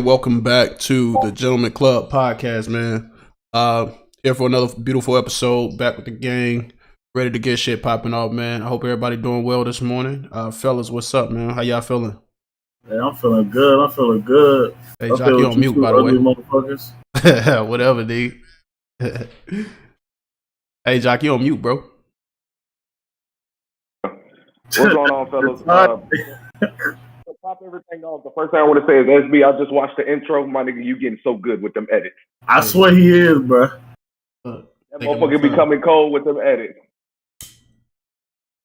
Welcome back to the Gentleman Club podcast, man. Here for another beautiful episode. Back with the gang, ready to get shit popping off, man. I hope everybody doing well this morning. Fellas, what's up, man? How y'all feeling? Hey, I'm feeling good. Hey, Jock, you on mute, by the way. Motherfuckers. Whatever, D. Hey, Jock, you on mute, bro. What's going on, fellas? To pop everything off, the first thing I want to say is SB. I just watched the intro. My nigga, you getting so good with them edits. I swear he is, bro. That motherfucker be coming cold with them edits.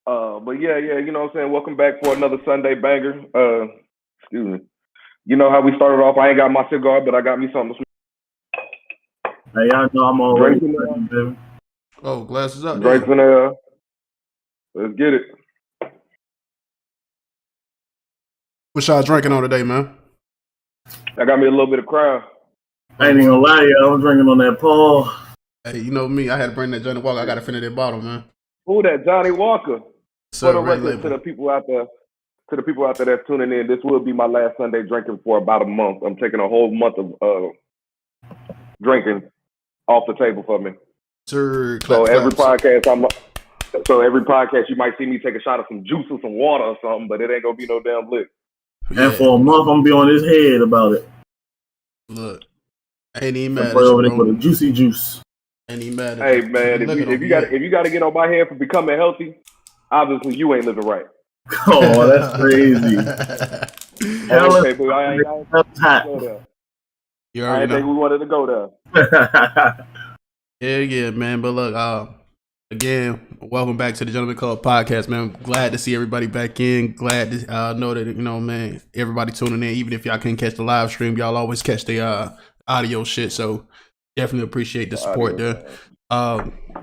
But yeah, you know what I'm saying? Welcome back for another Sunday banger. Excuse me. You know how we started off? I ain't got my cigar, but I got me something to smoke. Hey, y'all know I'm already drinking. Oh, glasses up. Drinks in there. Let's get it. What y'all drinking on today, man? I got me a little bit of Crown. I ain't even gonna lie to you, I'm drinking on that Paul. Hey, you know me. I had to bring that Johnny Walker. I got to finish that bottle, man. Who that? Johnny Walker. So, for the record, to the people out there that's tuning in, this will be my last Sunday drinking for about a month. I'm taking a whole month of drinking off the table for me. Sir, every podcast you might see me take a shot of some juice or some water or something, but it ain't gonna be no damn lick. Yeah. And for a month, I'm gonna be on his head about it. Look, I ain't even mad at you, bro. For the juicy juice. Ain't even mad at Hey, man, if you got to get on my head for becoming healthy, obviously you ain't living right. Oh, that's crazy. Okay, but I ain't go there. You I didn't think we wanted to go there. yeah, man. But look, again, welcome back to the Gentleman Club podcast, man. Glad to see everybody back in. Glad to know that, you know, man, everybody tuning in. Even if y'all can't catch the live stream, y'all always catch the audio shit. So definitely appreciate the support there.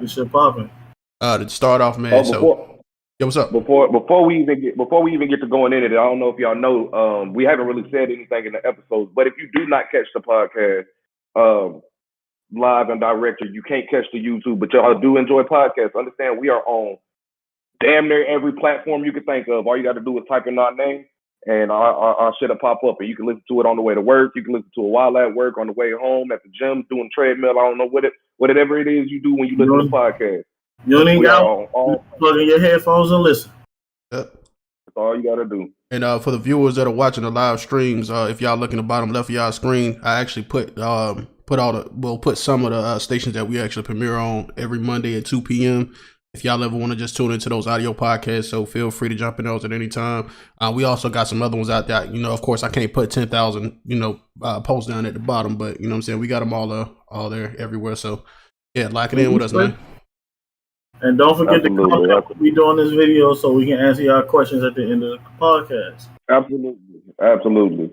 This shit popping. To start off, man. Yeah, what's up? Before we even get to going in it, I don't know if y'all know, we haven't really said anything in the episodes, but if you do not catch the podcast live and direct, you can't catch the YouTube, but y'all do enjoy podcasts. Understand we are on damn near every platform you can think of. All you got to do is type in our name, and our shit'll pop up, and you can listen to it on the way to work. You can listen to it while at work, on the way home, at the gym, doing treadmill. I don't know whatever it is you do when you listen to podcasts. You don't even got plug in your headphones and listen. Yep. That's all you gotta do. And for the viewers that are watching the live streams, if y'all look in the bottom left of y'all screen, I actually put some of the stations that we actually premiere on every Monday at 2 p.m. If y'all ever want to just tune into those audio podcasts, so feel free to jump in those at any time. We also got some other ones out there. You know, of course, I can't put 10,000 posts down at the bottom, but you know what I'm saying, we got them all there everywhere. So yeah, lock it in with us, man. And don't forget to comment when we doing this video so we can answer y'all questions at the end of the podcast. Absolutely.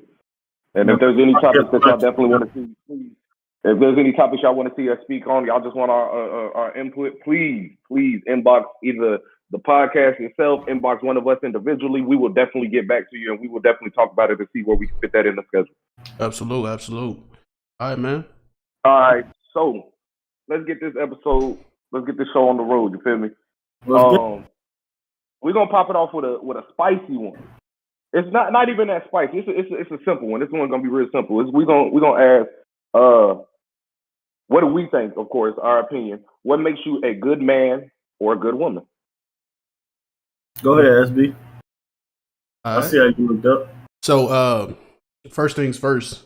And if there's any topics that y'all definitely want to see, please. If there's any topics y'all want to see us speak on, y'all just want our input, please inbox either the podcast itself, inbox one of us individually. We will definitely get back to you, and we will definitely talk about it and see where we can fit that in the schedule. Absolute. All right, man. All right, so let's get this show on the road. You feel me? We're gonna pop it off with a spicy one. It's not even that spicy. It's a simple one. This one's gonna be real simple. We're gonna ask what do we think? Of course, our opinion. What makes you a good man or a good woman? Go ahead, SB. I see how you looked up. So, first things first.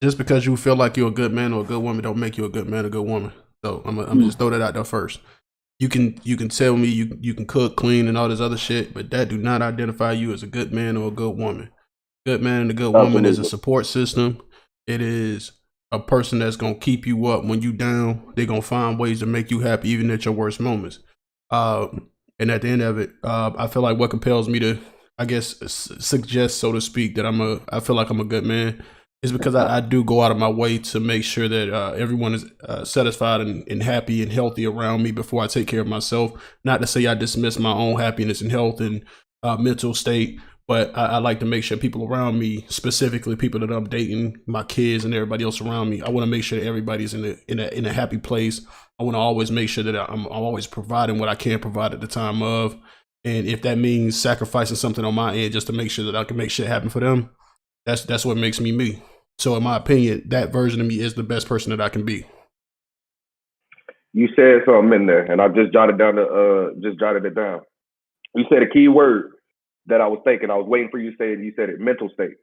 Just because you feel like you're a good man or a good woman, don't make you a good man or a good woman. So I'm gonna just throw that out there first. You can tell me you can cook, clean, and all this other shit, but that do not identify you as a good man or a good woman. Good man and a good woman is a support system. It is a person that's gonna keep you up when you down. They're gonna find ways to make you happy even at your worst moments. And at the end of it, I feel like what compels me to, I guess, suggest, so to speak, that I feel like I'm a good man is because I do go out of my way to make sure that everyone is satisfied and happy and healthy around me before I take care of myself. Not to say I dismiss my own happiness and health and mental state, but I like to make sure people around me, specifically people that I'm dating, my kids and everybody else around me, I want to make sure that everybody's in a happy place. I want to always make sure that I'm always providing what I can provide at the time of. And if that means sacrificing something on my end just to make sure that I can make shit happen for them, that's what makes me me. So in my opinion, that version of me is the best person that I can be. You said something in there, and I just jotted it down. You said a key word that I was thinking. I was waiting for you to say it. You said it, mental state.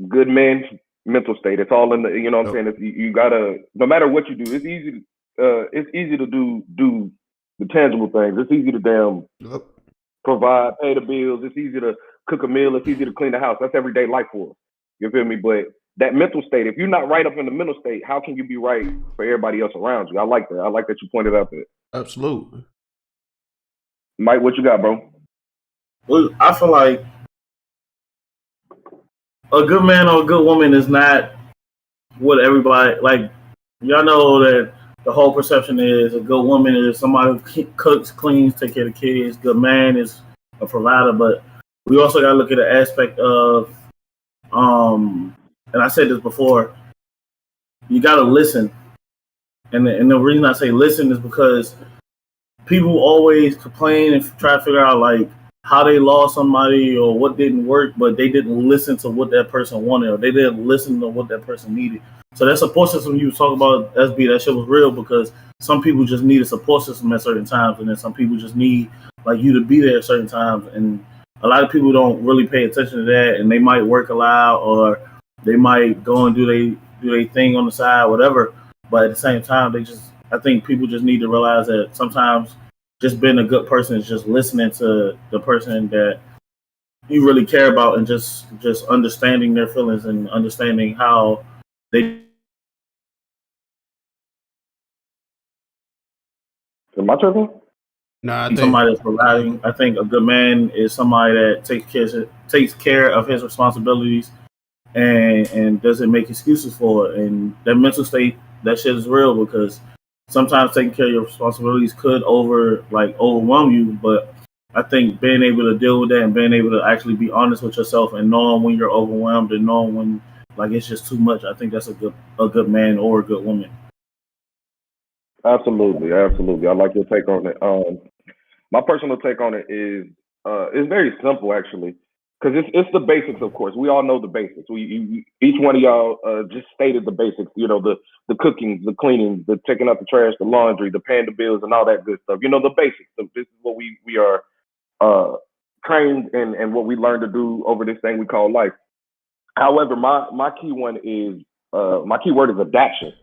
Good man, mental state. It's all in the, you know what I'm saying? It's, you gotta, no matter what you do, it's easy to do the tangible things. It's easy to provide, pay the bills. It's easy to cook a meal. It's easy to clean the house. That's everyday life for us. You feel me? But that mental state, if you're not right up in the mental state, how can you be right for everybody else around you? I like that. I like that you pointed out that. Absolutely. Mike, what you got, bro? Well, I feel like a good man or a good woman is not what everybody like. Y'all know that the whole perception is a good woman is somebody who cooks, cleans, take care of the kids. Good man is a provider, but we also got to look at the aspect of, and I said this before, you got to listen. And the reason I say listen is because people always complain and try to figure out like how they lost somebody or what didn't work, but they didn't listen to what that person wanted or they didn't listen to what that person needed. So that support system you talk about, SB, that shit was real because some people just need a support system at certain times, and then some people just need like you to be there at certain times. And a lot of people don't really pay attention to that, and they might work a lot or they might go and do their thing on the side, whatever. But at the same time, I think people just need to realize that sometimes just being a good person is just listening to the person that you really care about and just understanding their feelings and understanding how they. Am I tripping? No, I think somebody that's providing. I think a good man is somebody that takes care of his responsibilities and doesn't make excuses for it. And that mental state, that shit is real because sometimes taking care of your responsibilities could overwhelm you. But I think being able to deal with that and being able to actually be honest with yourself and knowing when you're overwhelmed and knowing when like it's just too much, I think that's a good man or a good woman. Absolutely. I like your take on it. My personal take on it is it's very simple actually, because it's the basics. Of course, we all know the basics. Each one of y'all just stated the basics. You know, the cooking, the cleaning, the taking out the trash, the laundry, the paying the bills, and all that good stuff. You know, the basics. So this is what we are trained and what we learn to do over this thing we call life. However, my key one is my key word is adaptation,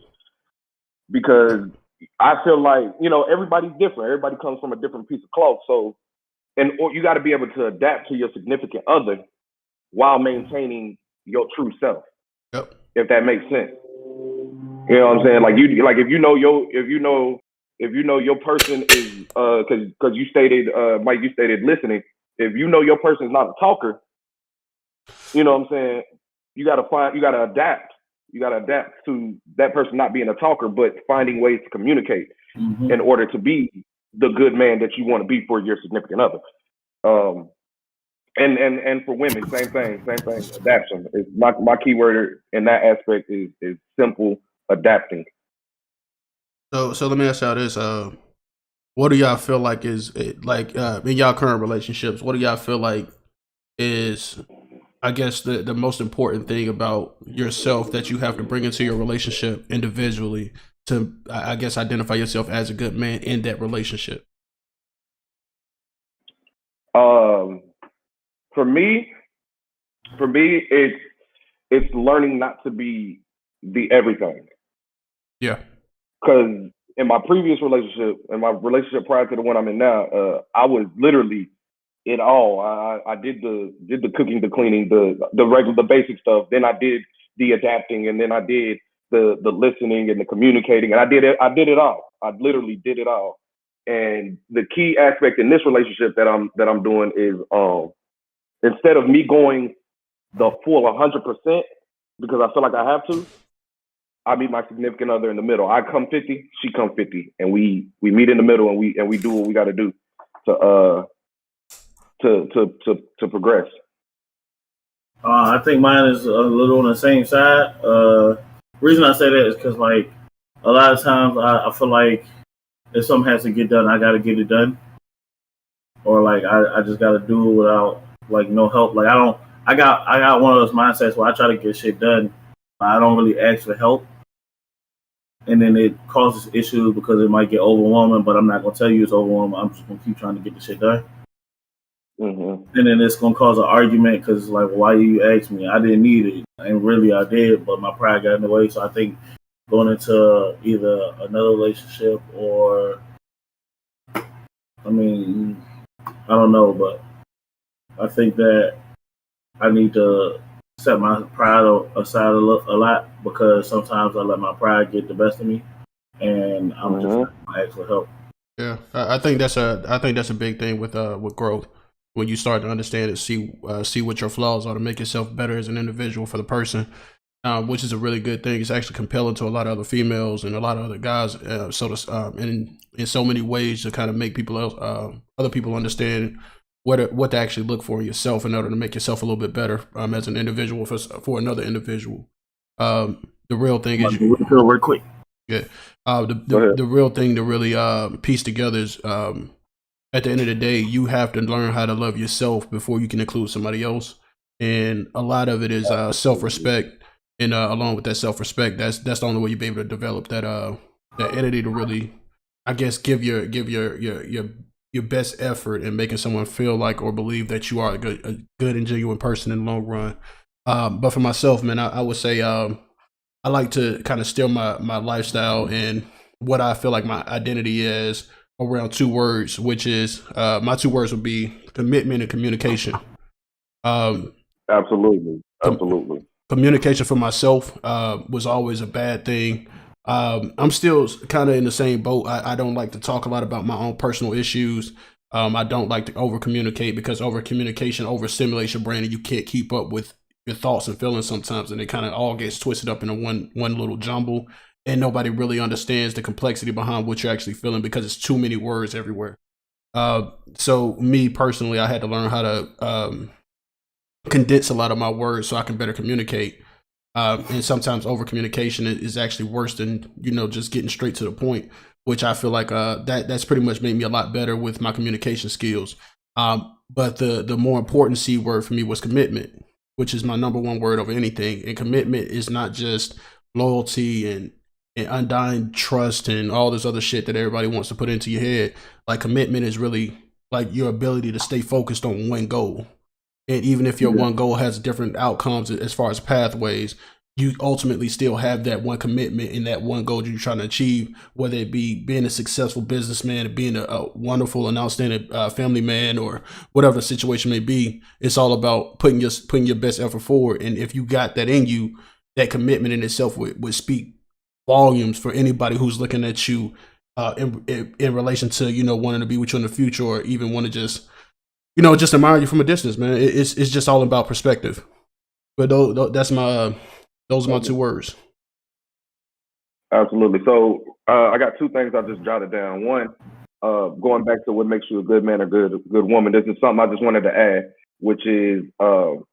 because I feel like, you know, everybody's different. Everybody comes from a different piece of cloth. So, or you got to be able to adapt to your significant other while maintaining your true self. Yep. If that makes sense. You know what I'm saying? Like if you know your person is because you stated Mike, you stated listening. If you know your person is not a talker, you know what I'm saying? You got to adapt. You got to adapt to that person not being a talker, but finding ways to communicate in order to be the good man that you want to be for your significant other. And for women, same thing. Adaptation is my key word in that aspect is simple adapting. So let me ask y'all this: what do y'all feel like is like in y'all current relationships? What do y'all feel like is, I guess, the most important thing about yourself that you have to bring into your relationship individually to, I guess, identify yourself as a good man in that relationship? For me, it's learning not to be the everything. Yeah. Because in my previous relationship, in my relationship prior to the one I'm in now, I was literally it all. I did the cooking, the cleaning, the regular, the basic stuff. Then I did the adapting, and then I did the listening and the communicating, and I did it all. I literally did it all. And the key aspect in this relationship that I'm doing is instead of me going the full 100% because I feel like I have to, I meet my significant other in the middle. I come 50, she come 50, and we meet in the middle, and we do what we got to do to progress. I think mine is a little on the same side. Reason I say that is because like a lot of times I feel like if something has to get done, I got to get it done, or like I just got to do it without like no help. Like I got one of those mindsets where I try to get shit done I don't really ask for help, and then it causes issues because it might get overwhelming. But I'm not gonna tell you it's overwhelming. I'm just gonna keep trying to get the shit done. Mm-hmm. And then it's gonna cause an argument because it's like, why you ask me? I didn't need it, and really I did, but my pride got in the way. So I think going into either another relationship or, I mean, I don't know, but I think that I need to set my pride aside a lot because sometimes I let my pride get the best of me, and I'm just not gonna ask for help. Yeah, I think that's a big thing with growth. When you start to understand and see what your flaws are to make yourself better as an individual for the person, which is a really good thing. It's actually compelling to a lot of other females and a lot of other guys. In so many ways to kind of make people else, other people understand what to actually look for in yourself in order to make yourself a little bit better as an individual for another individual. The real thing is real quick. Yeah. The real thing to really piece together is at the end of the day, you have to learn how to love yourself before you can include somebody else. And a lot of it is self-respect. And along with that self-respect, that's the only way you'll be able to develop that entity to really, I guess, give your best effort in making someone feel like or believe that you are a good and genuine person in the long run. But for myself, man, I would say I like to kind of steer my lifestyle and what I feel like my identity is around two words, which is my two words would be commitment and communication. Absolutely. Communication for myself was always a bad thing. I'm still kind of in the same boat. I don't like to talk a lot about my own personal issues. I don't like to over communicate because over communication overstimulates your brain and you can't keep up with your thoughts and feelings sometimes, and it kind of all gets twisted up into one little jumble, and nobody really understands the complexity behind what you're actually feeling because it's too many words everywhere. So me personally, I had to learn how to condense a lot of my words so I can better communicate. And sometimes over communication is actually worse than just getting straight to the point, which I feel like that's pretty much made me a lot better with my communication skills. But the more important C word for me was commitment, which is my number one word over anything. And commitment is not just loyalty and undying trust and all this other shit that everybody wants to put into your head. Like commitment is really like your ability to stay focused on one goal. And even if your one goal has different outcomes as far as pathways, you ultimately still have that one commitment in that one goal you're trying to achieve, whether it be being a successful businessman, being a wonderful and outstanding family man, or whatever the situation may be. It's all about putting your best effort forward. And if you got that in you, that commitment in itself would speak volumes for anybody who's looking at you in relation to wanting to be with you in the future, or even want to just admire you from a distance, man. It's just all about perspective. But those are my two words. Absolutely. So I got two things I just jotted down. One, going back to what makes you a good man or good woman. This is something I just wanted to add, which is because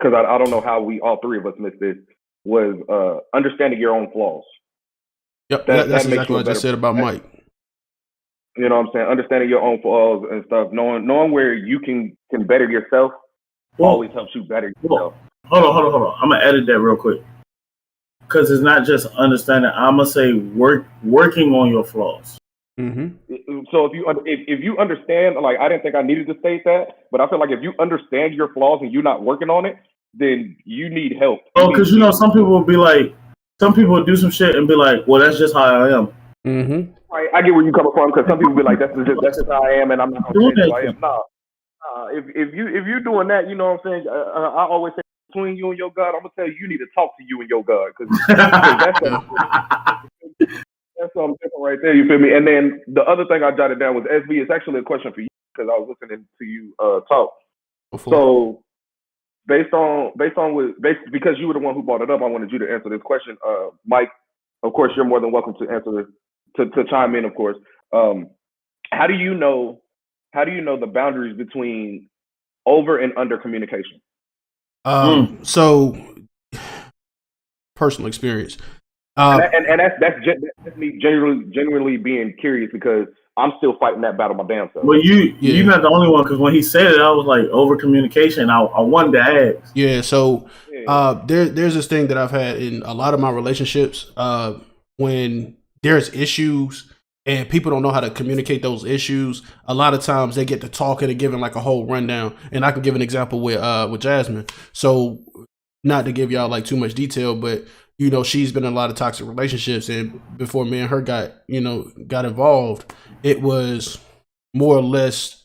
I don't know how we all three of us missed this, was understanding your own flaws. Yep, that's exactly what I just said about Mike. You know what I'm saying? Understanding your own flaws and stuff, knowing where you can better yourself always helps you better yourself. Hold on. I'm gonna edit that real quick because it's not just understanding. I'm gonna say working on your flaws. Mm-hmm. So if you understand, like I didn't think I needed to state that, but I feel like if you understand your flaws and you're not working on it, then you need help. Because some people will be like, some people will do some shit and be like, well, that's just how I am. Mm-hmm. Right, I get where you coming from because some people be like, that's just how I am, and I'm not gonna change who I am. Nah, if you doing that, you know what I'm saying. I always say between you and your God, I'm gonna tell you, you need to talk to you and your God because that's something different right there. You feel me? And then the other thing I jotted down was SB. It's actually a question for you because I was listening to you talk. So based on because you were the one who brought it up, I wanted you to answer this question, Mike. Of course, you're more than welcome to answer this. To chime in, of course. How do you know the boundaries between over and under communication? So, personal experience. That's me genuinely being curious because I'm still fighting that battle my damn self. Well, you're not the only one because when he said it, I was like over communication. I wanted to ask. Yeah, so there's this thing that I've had in a lot of my relationships when there's issues and people don't know how to communicate those issues. A lot of times they get to talking and giving like a whole rundown. And I can give an example with Jasmine. So not to give y'all like too much detail, but you know, she's been in a lot of toxic relationships, and before me and her got involved, it was more or less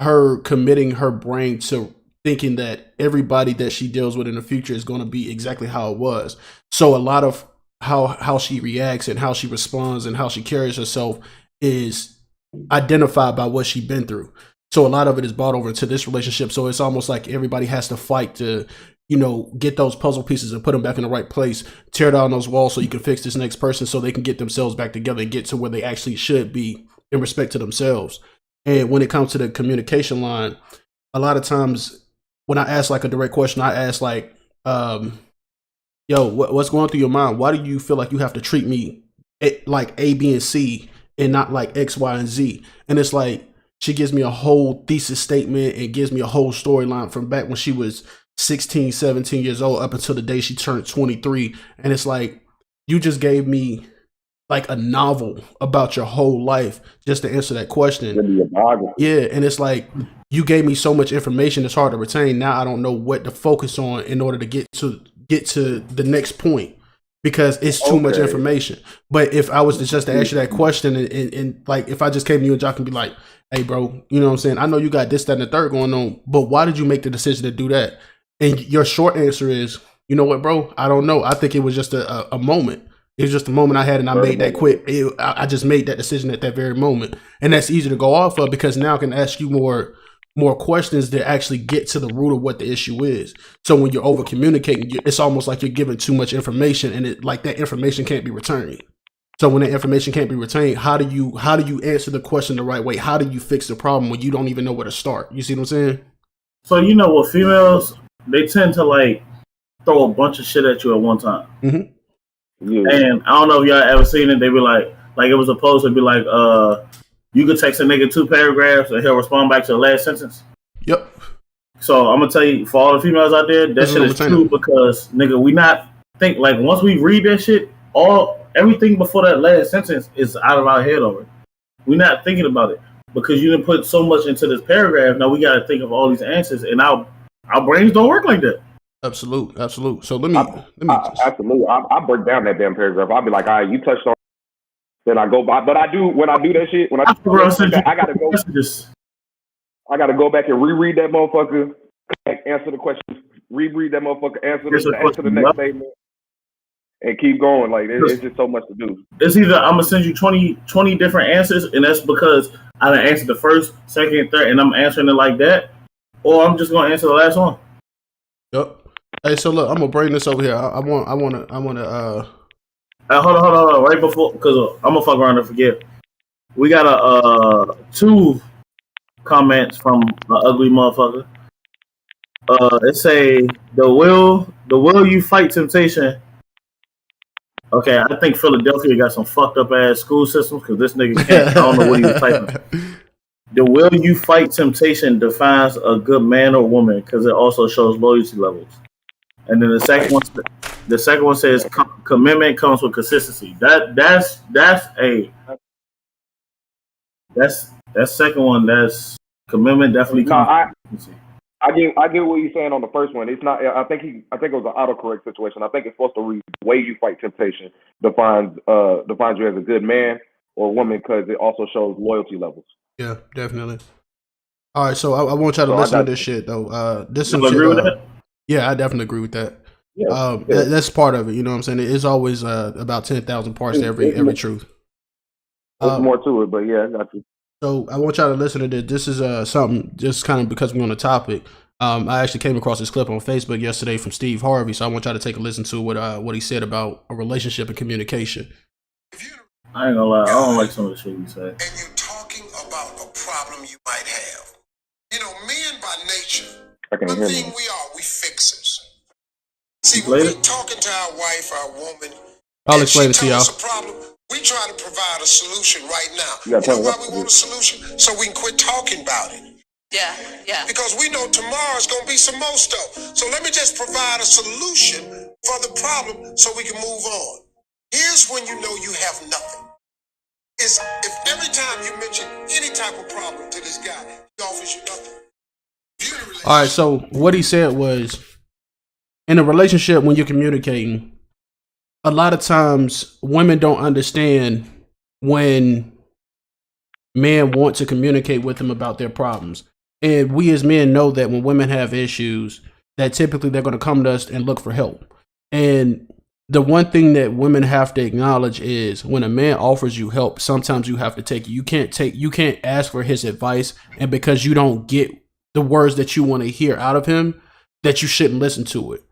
her committing her brain to thinking that everybody that she deals with in the future is going to be exactly how it was. So a lot of how she reacts and how she responds and how she carries herself is identified by what she's been through. So a lot of it is brought over into this relationship. So it's almost like everybody has to fight to, get those puzzle pieces and put them back in the right place, tear down those walls so you can fix this next person so they can get themselves back together and get to where they actually should be in respect to themselves. And when it comes to the communication line, a lot of times when I ask like a direct question, I ask like, yo, what's going through your mind? Why do you feel like you have to treat me like A, B, and C and not like X, Y, and Z? And it's like, she gives me a whole thesis statement and gives me a whole storyline from back when she was 16, 17 years old up until the day she turned 23. And it's like, you just gave me like a novel about your whole life just to answer that question. Yeah. And it's like, you gave me so much information, it's hard to retain. Now I don't know what to focus on in order to get to the next point because it's too much information. But if I was to just to ask you that question and like, if I just came to you and Jock and be like, hey bro, you know what I'm saying? I know you got this, that, and the third going on, but why did you make the decision to do that? And your short answer is, you know what, bro? I don't know. I think it was just a moment. It was just a moment I had and I made that quick. I just made that decision at that very moment. And that's easy to go off of because now I can ask you more questions that actually get to the root of what the issue is. So when you're over communicating, it's almost like you're giving too much information and it like that information can't be returned. So when that information can't be retained, how do you answer the question the right way? How do you fix the problem when you don't even know where to start? You see what I'm saying? So with females, they tend to like throw a bunch of shit at you at one time. Mm-hmm. Yeah. And I don't know if y'all ever seen it. They be like it was a post. It'd be like, you could text a nigga 2 paragraphs and he'll respond back to the last sentence. Yep. So I'm gonna tell you, for all the females out there, that shit is true because nigga, we not think like once we read that shit, everything before that last sentence is out of our head already. We're not thinking about it because you didn't put so much into this paragraph. Now we got to think of all these answers, and our brains don't work like that. Absolute. So let me absolutely. I break down that damn paragraph. I'll be like, all right, you touched on. Then I go by, but I do when I do that shit. When I gotta go. I gotta go back and reread that motherfucker, answer the questions, reread that motherfucker, answer the next statement, and keep going. Like it's just so much to do. It's either I'm gonna send you 20 different answers, and that's because I done answered the first, second, and third, and I'm answering it like that, or I'm just gonna answer the last one. Yep. Hey, so look, I'm gonna bring this over here. I wanna. Hold on, right before, because I'm gonna fuck around and forget. We got 2 comments from an ugly motherfucker. It say the will you fight temptation. Okay, I think Philadelphia got some fucked up ass school systems because this nigga can't. I don't know what he was typing. The will you fight temptation defines a good man or woman because it also shows loyalty levels. And then the second one says commitment comes with consistency. That second one. That's commitment definitely comes. I get what you're saying on the first one. It's not. I think it was an autocorrect situation. I think it's supposed to read the way you fight temptation defines you as a good man or woman because it also shows loyalty levels. Yeah, definitely. All right, so I want y'all to listen to this shit though. This some shit. Agree with that? Yeah, I definitely agree with that. Yeah, that's part of it. You know what I'm saying? It's always about 10,000 parts to every truth. There's more to it, but yeah, I got you. So I want y'all to listen to this. This is something just kind of because we're on the topic. I actually came across this clip on Facebook yesterday from Steve Harvey, so I want y'all to take a listen to what he said about a relationship and communication. I ain't gonna lie, I don't like some of the shit you say. And you're talking about a problem you might have. Men by nature, one thing we are, we fixers. See, when we're talking to our wife, our woman, I'll explain it to y'all. If she tells us a problem, we try to provide a solution right now. Yeah, You know why we want a solution? So we can quit talking about it. Yeah. Because we know tomorrow's gonna be some more stuff. So let me just provide a solution for the problem so we can move on. Here's when you know you have nothing. Is if every time you mention any type of problem to this guy, he offers you nothing. All right, so what he said was, in a relationship, when you're communicating, a lot of times women don't understand when men want to communicate with them about their problems. And we as men know that when women have issues, that typically they're going to come to us and look for help. And the one thing that women have to acknowledge is when a man offers you help, sometimes you have to take it. You can't ask for his advice, and because you don't get the words that you want to hear out of him, that you shouldn't listen to it.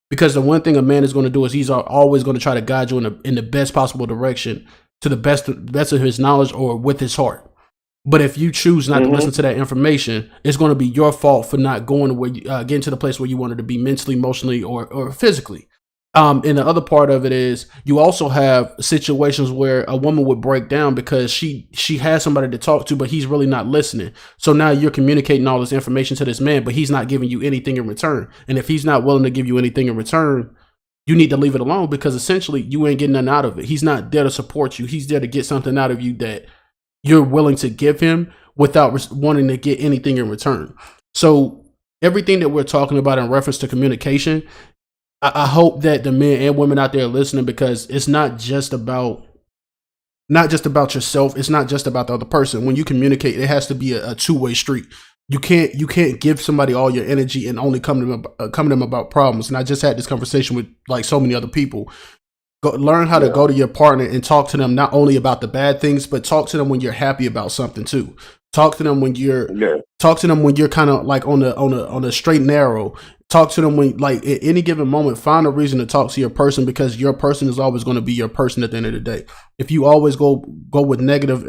Because the one thing a man is going to do is he's always going to try to guide you in the best possible direction, to the best of his knowledge or with his heart. But if you choose not to listen to that information, it's going to be your fault for not going to where getting to the place where you wanted to be mentally, emotionally, or physically. And the other part of it is you also have situations where a woman would break down because she has somebody to talk to, but he's really not listening. So now you're communicating all this information to this man, but he's not giving you anything in return. And if he's not willing to give you anything in return, you need to leave it alone, because essentially you ain't getting nothing out of it. He's not there to support you. He's there to get something out of you that you're willing to give him without wanting to get anything in return. So everything that we're talking about in reference to communication, I hope that the men and women out there are listening, because it's not just about yourself. It's not just about the other person. When you communicate, it has to be a two-way street. You can't give somebody all your energy and only come to them about problems. And I just had this conversation with like so many other people. Learn how to go to your partner and talk to them not only about the bad things, but talk to them when you're happy about something too. Talk to them when you're kind of like on a straight and narrow. Talk to them when, like, at any given moment, find a reason to talk to your person, because your person is always going to be your person at the end of the day. If you always go with negative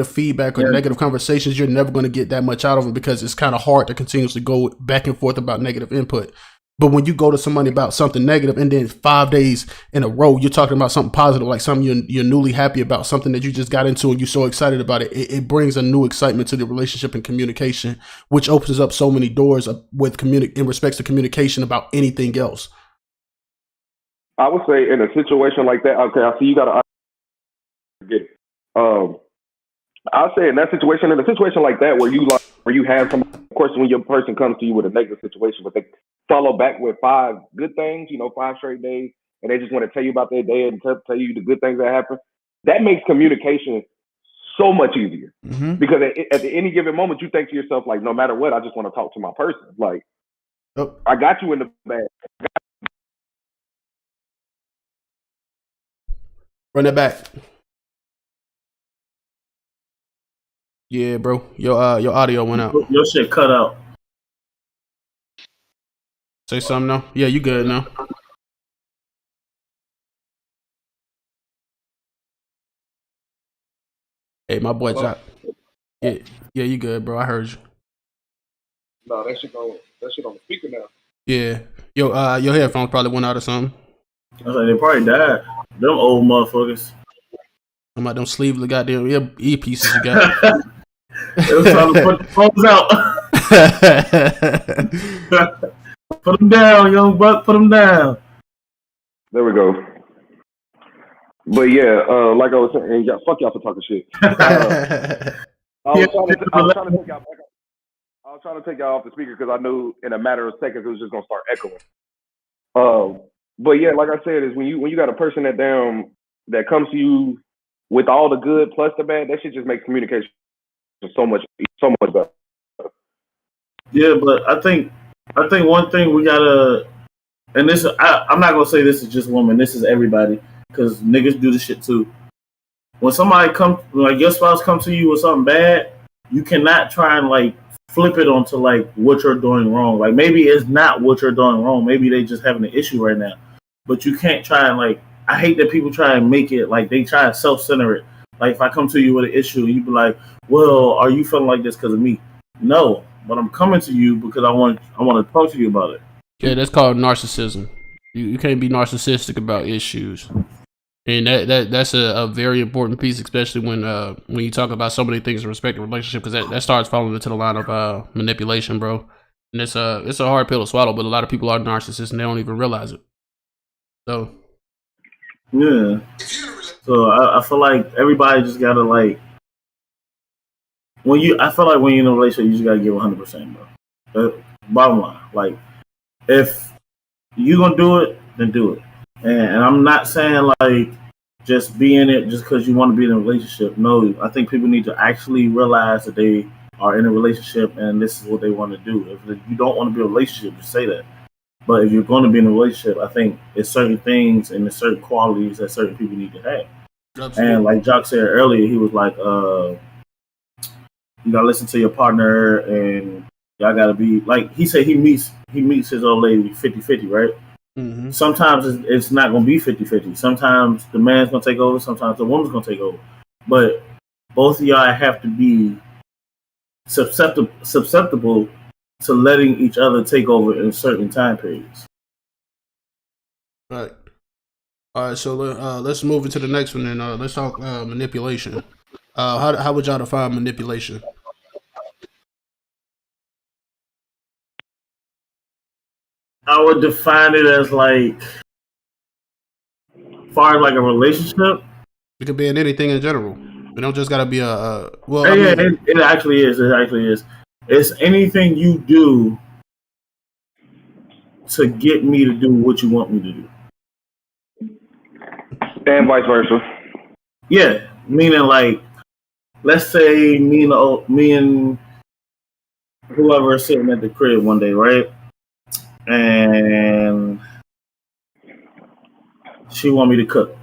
feedback or negative conversations, you're never going to get that much out of them, because it's kind of hard to continuously go back and forth about negative input. But when you go to somebody about something negative and then 5 days in a row, you're talking about something positive, like something you're newly happy about, something that you just got into and you're so excited about it, it brings a new excitement to the relationship and communication, which opens up so many doors with in respects to communication about anything else. I would say in a situation like that, okay, I see you got to get it. I'll say in a situation like that where you have some, of course, when your person comes to you with a negative situation, but they follow back with 5 good things, 5 straight days, and they just want to tell you about their day and tell you the good things that happen, that makes communication so much easier. Mm-hmm. Because at any given moment, you think to yourself, like, no matter what, I just want to talk to my person. Like, I got you in the bag. Run it back. Yeah, bro. Your audio went out. Your shit cut out. Say something now. Yeah, you good now. Hey, my boy Jock. Yeah, you good, bro. I heard you. No, that shit on the speaker now. Yeah. Your headphones probably went out or something. I was like, they probably died. Them old motherfuckers. I'm about them sleeveless goddamn earpieces you got. It was trying to put the phones out. Put them down, young buck. Put them down. There we go. But yeah, like I was saying, fuck y'all for talking shit. I was trying to take y'all off the speaker because I knew in a matter of seconds it was just gonna start echoing. But yeah, like I said, is when you got a person that comes to you with all the good plus the bad, that shit just makes communication so much better. Yeah, but I think one thing we gotta, and this I'm not gonna say this is just women, this is everybody, because niggas do this shit too. When somebody like your spouse comes to you with something bad, you cannot try and like flip it onto like what you're doing wrong. Like maybe it's not what you're doing wrong. Maybe they just having an issue right now. But you can't try and like, I hate that people try and make it like they try and self-center it. Like if I come to you with an issue, you be like, well, are you feeling like this because of me? No, but I'm coming to you because I want to talk to you about it. Yeah, that's called narcissism. You can't be narcissistic about issues. And that's a very important piece, especially when you talk about so many things in respect to relationship, because that starts falling into the line of manipulation, bro. And it's a hard pill to swallow, but a lot of people are narcissists and they don't even realize it. So yeah. So I feel like everybody just gotta like I feel like when you're in a relationship, you just gotta give 100%, bro. Bottom line, like if you gonna do it, then do it. And I'm not saying like just be in it just because you want to be in a relationship. No, I think people need to actually realize that they are in a relationship and this is what they want to do. If you don't want to be in a relationship, just say that. But if you're going to be in a relationship, I think it's certain things and there's certain qualities that certain people need to have. absolutely. And like Jock said earlier, he was like, you gotta listen to your partner and y'all gotta be like he said he meets his old lady 50-50, right? Mm-hmm. Sometimes it's not gonna be 50-50. Sometimes the man's gonna take over, sometimes the woman's gonna take over. But both of y'all have to be susceptible to letting each other take over in certain time periods. Right. All right. So let's move into the next one, and let's talk manipulation. How would y'all define manipulation? I would define it as like far as like a relationship. It could be in anything in general. It don't just gotta be well. I Yeah, mean, it actually is. It actually is. It's anything you do to get me to do what you want me to do. And vice versa. Yeah, meaning like, let's say me and whoever is sitting at the crib one day, right? And she want me to cook.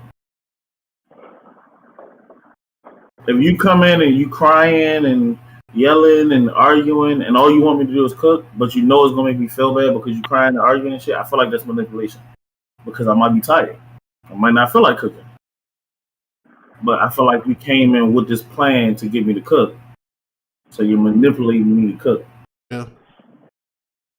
If you come in and you crying and yelling and arguing, and all you want me to do is cook, but you know it's gonna make me feel bad because you crying and arguing and shit, I feel like that's manipulation because I might be tired. I might not feel like cooking, but I feel like you came in with this plan to get me to cook, so you're manipulating me to cook. yeah.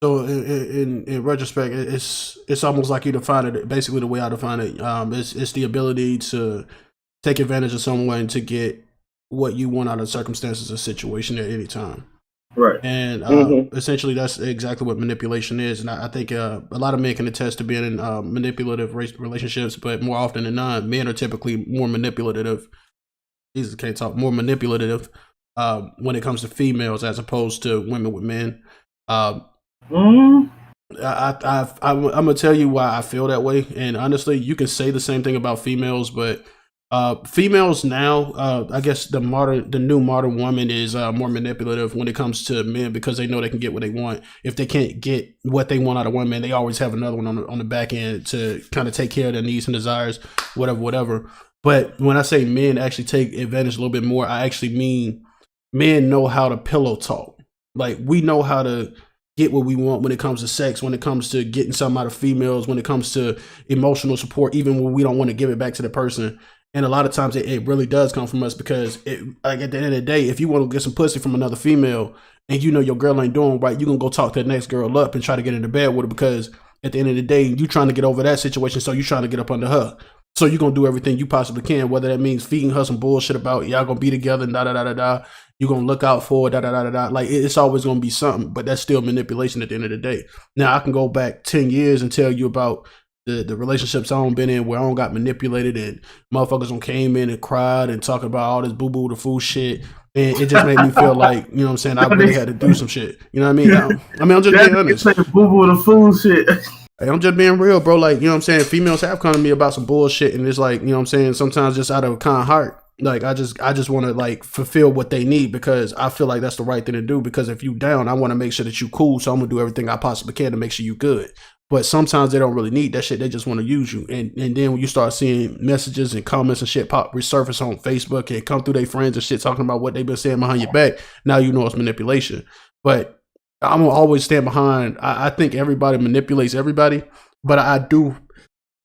So in retrospect, it's almost like you define it. Basically, the way I define it, it's the ability to take advantage of someone to get what you want out of circumstances or situation at any time. Right. And essentially, that's exactly what manipulation is. And I think a lot of men can attest to being in manipulative relationships, but more often than not, men are typically more manipulative. Jesus, can't talk. More manipulative when it comes to females as opposed to women with men. I'm gonna tell you why I feel that way, and honestly, you can say the same thing about females, but females now, I guess the new modern woman is more manipulative when it comes to men because they know they can get what they want. If they can't get what they want out of one man, they always have another one on the back end to kind of take care of their needs and desires, whatever. But when I say men actually take advantage a little bit more, I actually mean men know how to pillow talk. Like we know how to get what we want when it comes to sex, when it comes to getting something out of females, when it comes to emotional support, even when we don't want to give it back to the person. And a lot of times it really does come from us because like at the end of the day, if you want to get some pussy from another female and you know your girl ain't doing right, you're going to go talk to the next girl up and try to get into bed with her because at the end of the day, you trying to get over that situation. So you trying to get up under her. So you're going to do everything you possibly can, whether that means feeding her some bullshit about y'all going to be together and da-da-da-da-da. You're going to look out for it, da-da-da-da-da. Like, it's always going to be something, but that's still manipulation at the end of the day. Now, I can go back 10 years and tell you about the relationships I don't been in where I don't got manipulated and motherfuckers don't came in and cried and talking about all this boo-boo the fool shit. And it just made me feel like, you know what I'm saying, I really had to do some shit. You know what I mean? I'm just being honest. It's like boo-boo the fool shit. Hey, I'm just being real, bro. Like, you know what I'm saying? Females have come to me about some bullshit, and it's like, you know what I'm saying? Sometimes just out of a kind heart, like I just want to like fulfill what they need because I feel like that's the right thing to do. Because if you down, I want to make sure that you cool, so I'm gonna do everything I possibly can to make sure you good. But sometimes they don't really need that shit. They just want to use you. And then when you start seeing messages and comments and shit resurface on Facebook and come through their friends and shit talking about what they've been saying behind your back, now you know it's manipulation. But I'm gonna always stand behind. I think everybody manipulates everybody, but I do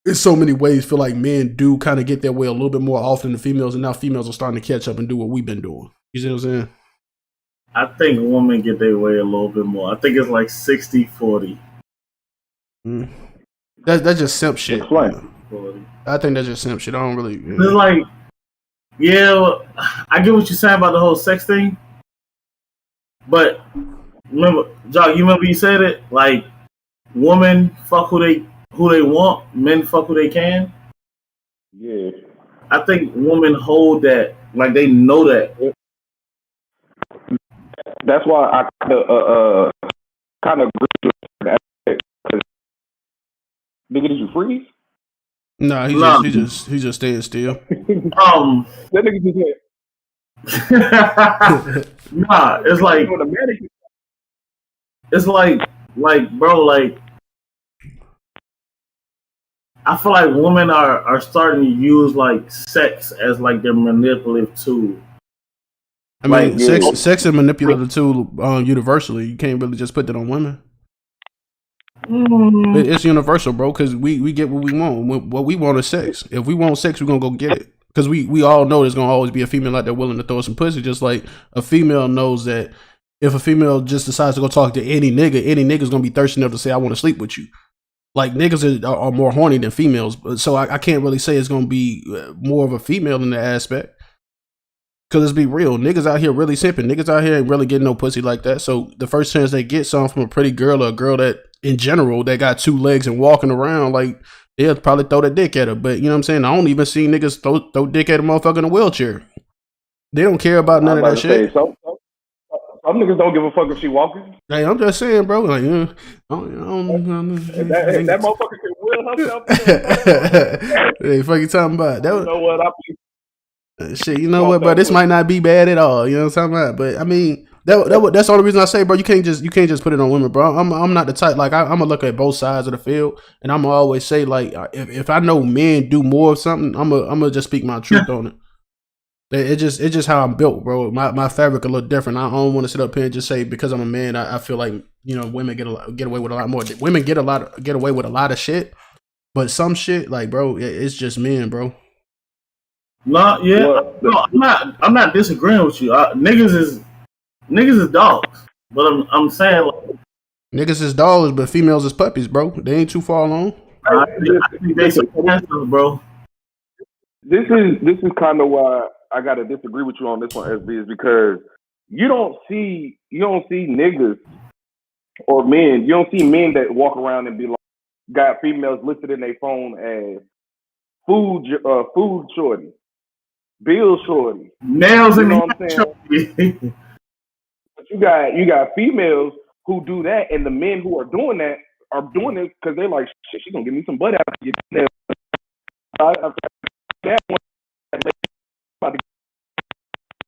in so many ways feel like men do kind of get their way a little bit more often than females, and now females are starting to catch up and do what we've been doing. You see what I'm saying? I think women get their way a little bit more. I think it's like 60-40. Mm. That's just simp shit. Explain. I think that's just simp shit. I don't really. It's like, yeah, I get what you're saying about the whole sex thing, but remember, Jock, you remember you said it like, women fuck who they want, men fuck who they can. Yeah. I think women hold that, like they know that. That's why I kind of agree with that. Nigga, did you freeze? Nah, he just staying still. That nigga just said. Nah, it's like, bro, like, I feel like women are starting to use like sex as like their manipulative tool. I mean, sex is manipulative tool universally. You can't really just put that on women. It's universal, bro, because we get what we want. What we want is sex. If we want sex, we're going to go get it. Because we all know there's going to always be a female out there willing to throw some pussy, just like a female knows that if a female just decides to go talk to any nigga's going to be thirsty enough to say, I want to sleep with you. Like, niggas are more horny than females. So I can't really say it's going to be more of a female in that aspect. Because let's be real, niggas out here really simping. Niggas out here ain't really getting no pussy like that. So the first chance they get something from a pretty girl or a girl that, in general, that got 2 legs and walking around, like, they'll probably throw their dick at her. But, you know what I'm saying? I don't even see niggas throw dick at a motherfucker in a wheelchair. They don't care about none of that shit. Some niggas don't give a fuck if she walking. Hey, I'm just saying, bro. Like, that motherfucker can will herself. Hey, fucking talking about that. You know what? Shit, you know what, bro? This might not be bad at all. You know what I'm talking about? But I mean, that's the only reason I say, bro. You can't just put it on women, bro. I'm not the type. Like, I'm gonna look at both sides of the field, and I'm gonna always say, like, if I know men do more of something, I'm gonna just speak my truth on it. It's just how I'm built, bro. My fabric a little different. I don't want to sit up here and just say because I'm a man, I feel like, you know, women get away with a lot more. Women get away with a lot of shit, but some shit, like, bro, it's just men, bro. No, yeah, no, I'm not disagreeing with you. Niggas is dogs, but I'm saying, like, niggas is dogs, but females is puppies, bro. They ain't too far along. I think they surpass us, bro. This is kind of why I gotta disagree with you on this one, SB, is because you don't see niggas or men. You don't see men that walk around and be like, got females listed in their phone as food shorty, bill shorty, nails in the what I'm saying? But you got females who do that, and the men who are doing it because they're like, shit, she gonna give me some butt after you get that one.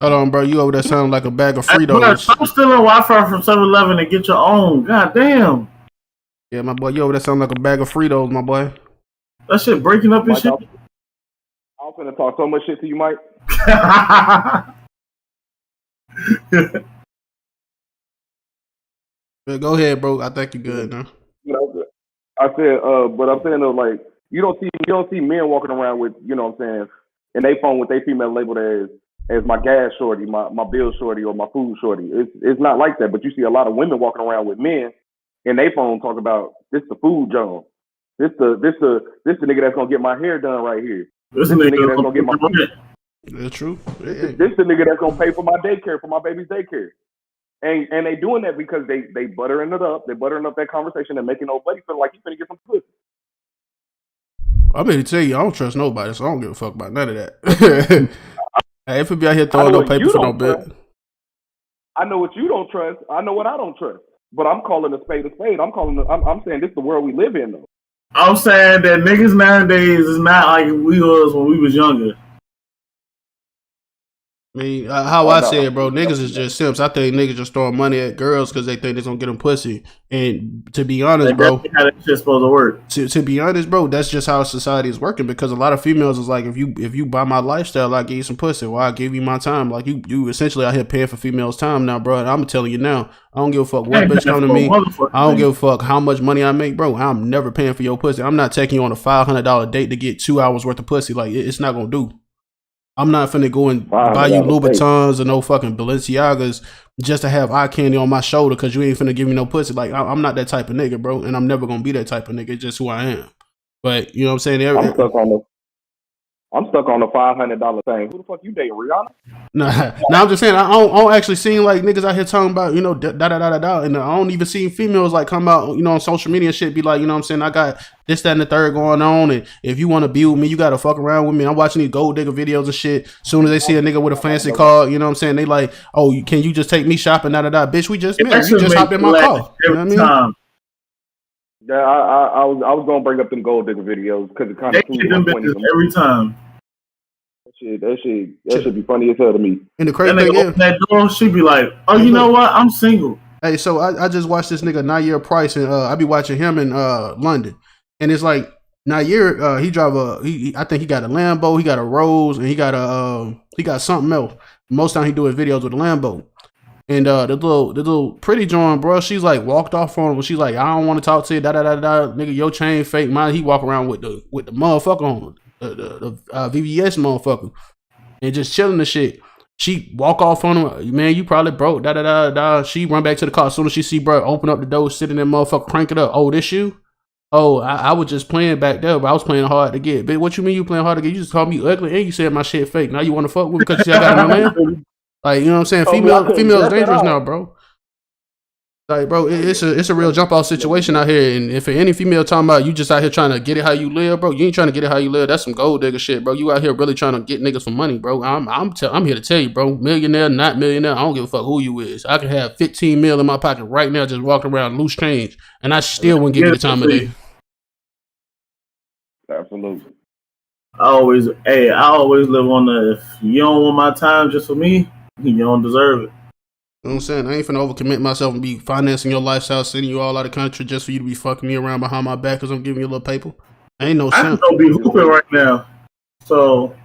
Hold on, bro. You over there sounding like a bag of Fritos. I'm still on Wi-Fi from 7-Eleven and get your own. God damn. Yeah, my boy. You over there sounding like a bag of Fritos, my boy. That shit breaking up your shit. I'm finna talk so much shit to you, Mike. Go ahead, bro. I think you're good now. I said, but I'm saying though, like, you don't see men walking around with, you know what I'm saying, and they phone with their female labeled as my gas shorty, my bill shorty, or my food shorty. It's not like that. But you see a lot of women walking around with men, and they phone talk about this the food John. This the nigga that's gonna get my hair done right here. This the nigga that's gonna get my food. That's true. This the nigga that's gonna pay for my daycare, for my baby's daycare. And they doing that because they buttering it up. They buttering up that conversation and making nobody feel like you finna get some pussy. I'm here to tell you, I don't trust nobody, so I don't give a fuck about none of that. Hey, if we be out here throwing no paper for no bit. I know what you don't trust. I know what I don't trust. But I'm calling a spade a spade. I'm saying this is the world we live in, though. I'm saying that niggas nowadays is not like we was when we was younger. I mean, how I say it, bro, niggas is just simps. I think niggas just throwing money at girls because they think they're going to get them pussy. And to be honest, bro. That's how that shit's supposed to work. To be honest, bro, that's just how society is working because a lot of females is like, if you buy my lifestyle, I give you some pussy. Well, I give you my time. Like, you essentially out here paying for females' time now, bro. And I'm telling you now, I don't give a fuck what bitch come to me. I don't give a fuck how much money I make, bro. I'm never paying for your pussy. I'm not taking you on a $500 date to get 2 hours worth of pussy. Like, it's not going to do. I'm not finna go and buy you Louboutins or no fucking Balenciagas just to have eye candy on my shoulder because you ain't finna give me no pussy. Like, I'm not that type of nigga, bro, and I'm never gonna be that type of nigga. It's just who I am. But you know what I'm saying? I'm stuck on the $500 thing. Who the fuck you dating, Rihanna? Nah, I'm just saying I don't actually see like niggas out here talking about, you know, da da da da da, and I don't even see females like come out, you know, on social media and shit, be like, you know what I'm saying, I got this, that, and the third going on, and if you want to be with me, you gotta fuck around with me. I'm watching these gold digger videos and shit. As soon as they see a nigga with a fancy car, you know what I'm saying, they like, oh, can you just take me shopping, da da da, bitch, we just met, you just hopped in my car, you know what I mean? Time. Yeah, I was gonna bring up them gold digger videos because it kind of proves them bitches every time. That should be funny as hell to me. And the crazy thing is, that door, she be like, "Oh, you know what? I'm single." Hey, so I just watched this nigga Nair Price, and I be watching him in London, and it's like Nair, he drive I think he got a Lambo, he got a Rolls, and he got something else. Most time he do his videos with a Lambo. And the little pretty John, bro, she's like walked off on him. She's like, I don't want to talk to you, da da da da. Nigga, your chain fake. Mine, he walk around with the motherfucker on the VVS motherfucker, and just chilling the shit. She walk off on him, man. You probably broke, da da da da. She run back to the car as soon as she see bro open up the door, sit in that motherfucker, crank it up. Oh, this you? Oh, I was just playing back there, but I was playing hard to get. But what you mean you playing hard to get? You just called me ugly and you said my shit fake. Now you want to fuck with me because you see I got on my land? Like, you know what I'm saying? Female is dangerous now, bro. Like, bro, it's a real jump off situation out here. And if any female talking about you just out here trying to get it how you live, bro, you ain't trying to get it how you live. That's some gold digger shit, bro. You out here really trying to get niggas for money, bro. I'm here to tell you, bro. Millionaire, not millionaire. I don't give a fuck who you is. I can have 15 mil in my pocket right now, just walking around loose change, and I still wouldn't give you the time of day. Absolutely. I always live on the, if you don't want my time just for me, you don't deserve it. You know what I'm saying? I ain't finna overcommit myself and be financing your lifestyle, sending you all out of the country just for you to be fucking me around behind my back because I'm giving you a little paper. Ain't no sense. I can go be hooping right now. So,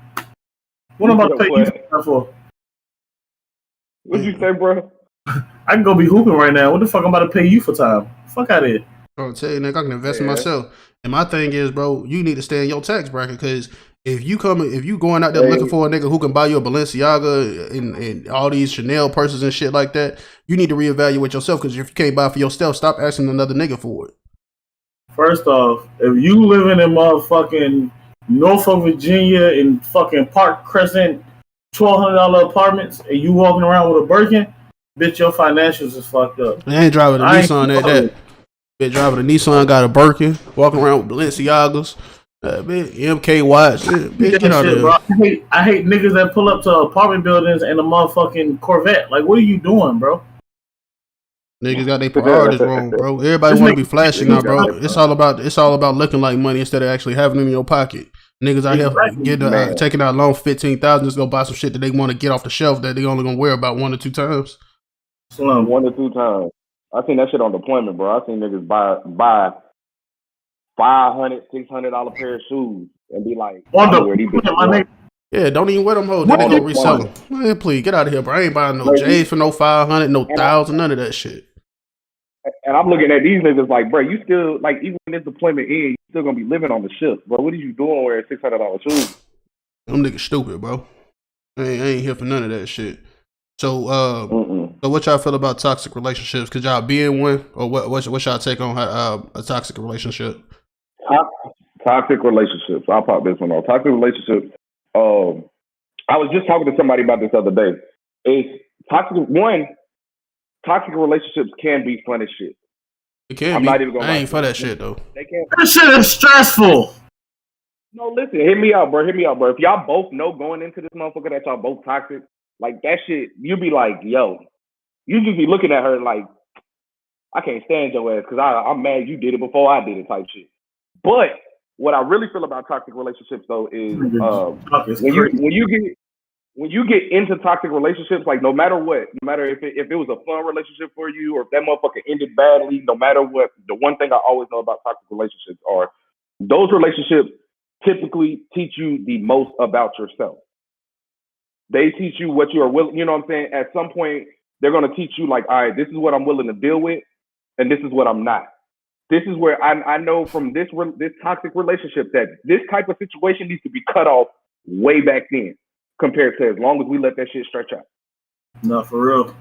what am I paying you for? What'd you say, bro? I can go be hooping right now. What the fuck I'm about to pay you for time? Fuck out of here. I'll tell you, nigga, I can invest in myself. And my thing is, bro, you need to stay in your tax bracket because if you going out there looking for a nigga who can buy you a Balenciaga and all these Chanel purses and shit like that, you need to reevaluate yourself because if you can't buy it for yourself, stop asking another nigga for it. First off, if you living in motherfucking Norfolk, Virginia in fucking Park Crescent $1,200 apartments and you walking around with a Birkin, bitch, your financials is fucked up. I ain't driving a Nissan at that. Bitch driving a Nissan, got a Birkin, walking around with Balenciagas. Bitch, MK watch. Bitch, get out of there. I hate niggas that pull up to apartment buildings and a motherfucking Corvette. Like, what are you doing, bro? Niggas got their priorities wrong, bro. Everybody want to be flashy now, bro. It's all about looking like money instead of actually having it in your pocket. Niggas out here taking out a loan for $15,000 just go buy some shit that they want to get off the shelf that they only gonna wear about 1 or 2 times. 1 or 2 times. I seen that shit on deployment, bro. I seen niggas buy $500, $600 pair of shoes and be like, yeah, don't even wear them hoes. They go resell them. Man, please get out of here, bro. I ain't buying no J's for no 500, no 1,000, none of that shit. And I'm looking at these niggas like, bro, you still like even when this deployment ends, you still gonna be living on the ship, bro. What are you doing wearing $600 shoes? Them niggas stupid, bro. I ain't here for none of that shit. So, so what y'all feel about toxic relationships? Could y'all be in one, or what's y'all take on a toxic relationship? Toxic relationships. I'll pop this one off. Toxic relationships. I was just talking to somebody about this other day. Toxic relationships can be fun as shit. It can be. Not even gonna I ain't for that shit though. That shit is stressful. No, listen, hear me out, bro. If y'all both know going into this motherfucker that y'all both toxic, like that shit, you be like, yo, you just be looking at her like, I can't stand your ass because I'm mad you did it before I did it type shit. But what I really feel about toxic relationships though is when you get into toxic relationships, like no matter if it was a fun relationship for you or if that motherfucker ended badly, no matter what, the one thing I always know about toxic relationships are those relationships typically teach you the most about yourself. They teach you what you are willing, you know what I'm saying? At some point, they're going to teach you like, all right, this is what I'm willing to deal with and this is what I'm not. This is where I know from this toxic relationship that this type of situation needs to be cut off way back then compared to as long as we let that shit stretch out. No, for real.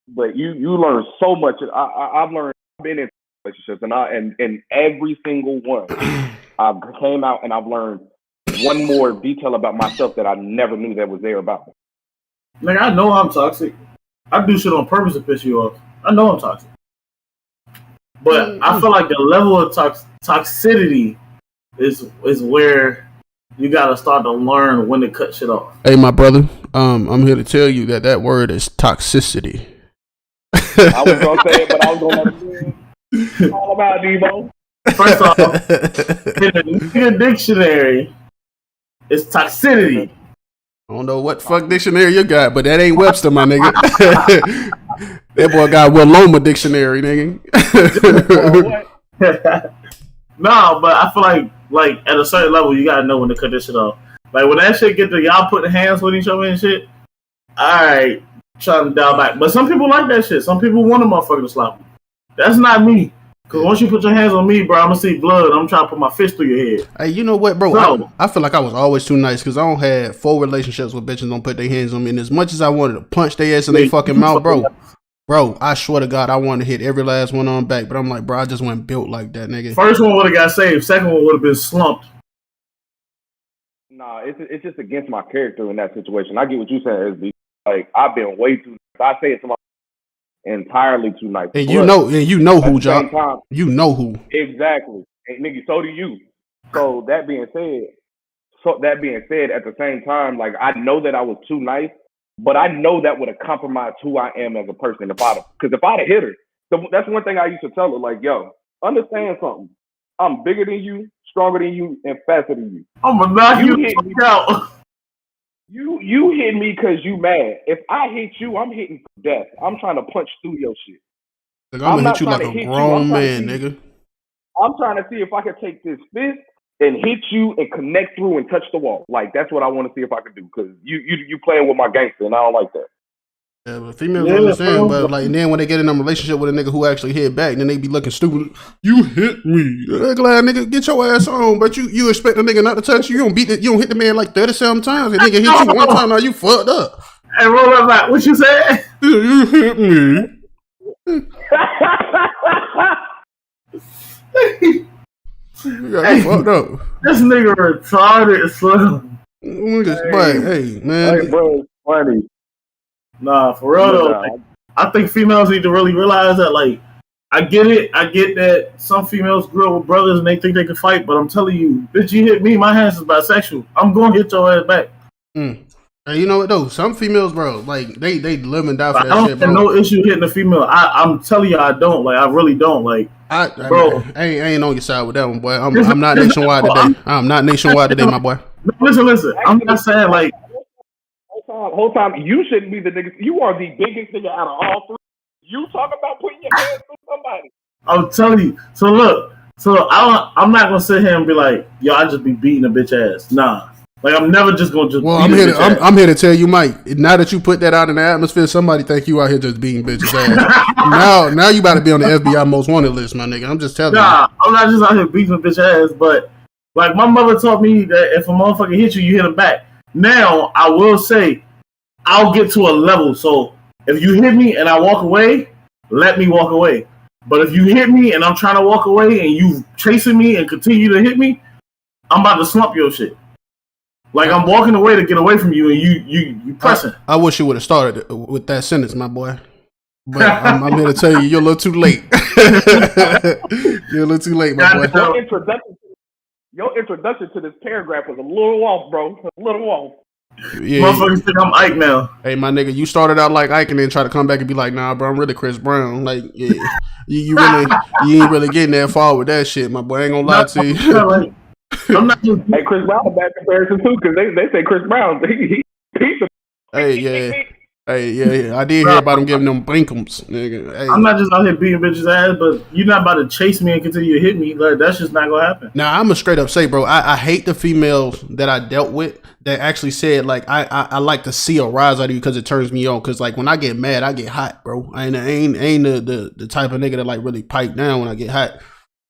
But you learn so much. I've been in relationships and every single one, I've came out and I've learned one more detail about myself that I never knew that was there about me. Like, I know I'm toxic. I do shit on purpose to piss you off. I know I'm toxic. But I feel like the level of toxicity is where you gotta start to learn when to cut shit off. Hey, my brother, I'm here to tell you that word is toxicity. I was gonna say it, but I was gonna let it all about Devo. First off, in the nigga dictionary, it's toxicity. I don't know what fuck dictionary you got, but that ain't Webster, my nigga. That boy got Willoma dictionary, nigga. No, but I feel like at a certain level, you gotta know when to cut this shit off. Like when that shit get to y'all putting hands with each other and shit. All right, trying to dial back. But some people like that shit. Some people want a motherfucker to slap them. That's not me. Cause once you put your hands on me, bro, I'm gonna see blood. I'm trying to put my fist through your head. Hey, you know what, bro? So, I feel like I was always too nice because I don't have 4 relationships with bitches don't put their hands on me. And as much as I wanted to punch their ass in their fucking mouth, bro, I swear to God, I wanted to hit every last one on back. But I'm like, bro, I just wasn't built like that, nigga. First one would have got saved. Second one would have been slumped. Nah, it's just against my character in that situation. I get what you're saying, SB. Like I've been way too. I say it to my entirely too nice. And you know who, John. You know who. Exactly. And nigga, so do you. So that being said, at the same time, like I know that I was too nice, but I know that would have compromised who I am as a person if I'd have hit her. So that's one thing I used to tell her, like, yo, understand something. I'm bigger than you, stronger than you, and faster than you. I'm gonna knock you out. You hit me because you mad. If I hit you, I'm hitting for death. I'm trying to punch through your shit. Like, I'm gonna hit you like a grown man, nigga. I'm trying to see if I can take this fist and hit you and connect through and touch the wall. Like that's what I want to see if I can do. Because you playing with my gangster and I don't like that. Yeah, but females understand, but like, and then when they get in a relationship with a nigga who actually hit back, then they be looking stupid. You hit me, glad nigga, get your ass on. But you expect a nigga not to touch you? You don't hit the man like 37 times. The nigga hit you one time, now you fucked up. Hey, roll that back. What you said? You hit me. You got fucked up. This nigga retarded, son. Hey, man. Hey, bro, it's funny. Nah, for real though. Like, I think females need to really realize that. Like, I get it. I get that some females grew up with brothers and they think they can fight, but I'm telling you, bitch, you hit me, my hands is bisexual. I'm going to hit your ass back. And you know what though? Some females, bro, like they live and die for that I don't shit, bro. have no issue hitting a female. I'm telling you, I don't. Like, I really don't. Like, bro, I ain't on your side with that one, boy. I'm not nationwide today. I'm not nationwide today, my boy. Listen. I'm not saying like. Whole time, you shouldn't be the nigga. You are the biggest nigga out of all three. You talk about putting your hands through somebody. I'm telling you. So look. I'm not gonna sit here and be like, yo, I just be beating a bitch ass. Nah. Like I'm never just gonna just. Well, I'm here to tell you, Mike. Now that you put that out in the atmosphere, somebody think you out here just beating bitches ass. now you about to be on the FBI most wanted list, my nigga. I'm just telling you. Nah, I'm not just out here beating a bitch ass, but like my mother taught me that if a motherfucker hit you, you hit him back. Now, I will say, I'll get to a level. So, if you hit me and I walk away, let me walk away. But if you hit me and I'm trying to walk away and you chasing me and continue to hit me, I'm about to slump your shit. Like, I'm walking away to get away from you and you pressing. I wish you would have started with that sentence, my boy. But I'm here to tell you, you're a little too late. You're a little too late, my boy. Your introduction to this paragraph was a little off, bro. A little off. Yeah. Motherfuckers think I'm Ike now. Hey, my nigga, you started out like Ike and then try to come back and be like, nah, bro, I'm really Chris Brown. Like, yeah, you ain't really getting that far with that shit, my boy. I ain't gonna lie to you. I'm not just. Hey, Chris Brown a bad comparison too, because they say Chris Brown. Hey, yeah. I did hear about him giving them blinkums, nigga. Hey. I'm not just out here beating bitches' ass, but you're not about to chase me and continue to hit me. Like, that's just not gonna happen. Now, I'm gonna straight up say, bro, I hate the females that I dealt with that actually said, like, I like to see a rise out of you because it turns me on. Because, like, when I get mad, I get hot, bro. I ain't the type of nigga that, like, really pipe down when I get hot.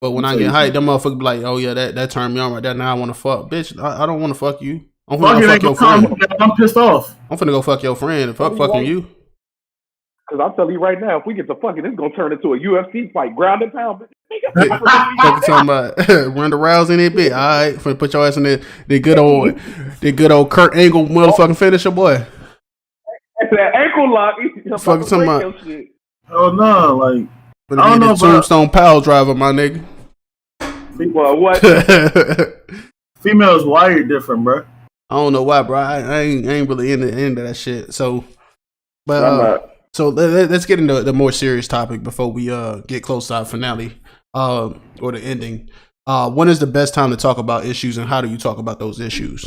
But when I get hot, them motherfuckers be like, oh, yeah, that turned me on right there. Now I want to fuck. Bitch, I don't want to fuck you. I'm finna go fuck your friend. I'm pissed off. I'm finna go fuck your friend. Fuck fucking you. Because I'm telling you right now, if we get to fucking, it's gonna turn into a UFC fight, ground and pound. Fucking talking about Ronda Rousey in that bit. All right, finna put your ass in the good old Kurt Angle motherfucking finisher, boy. That ankle lock. Fucking talking about. Shit. Oh no, like But I don't know, Tombstone Power Driver, my nigga. Well, what? Females wired different, bro. I don't know why, bro. I ain't really into that shit. So, but so let's get into the more serious topic before we get close to our finale or the ending. When is the best time to talk about issues, and how do you talk about those issues?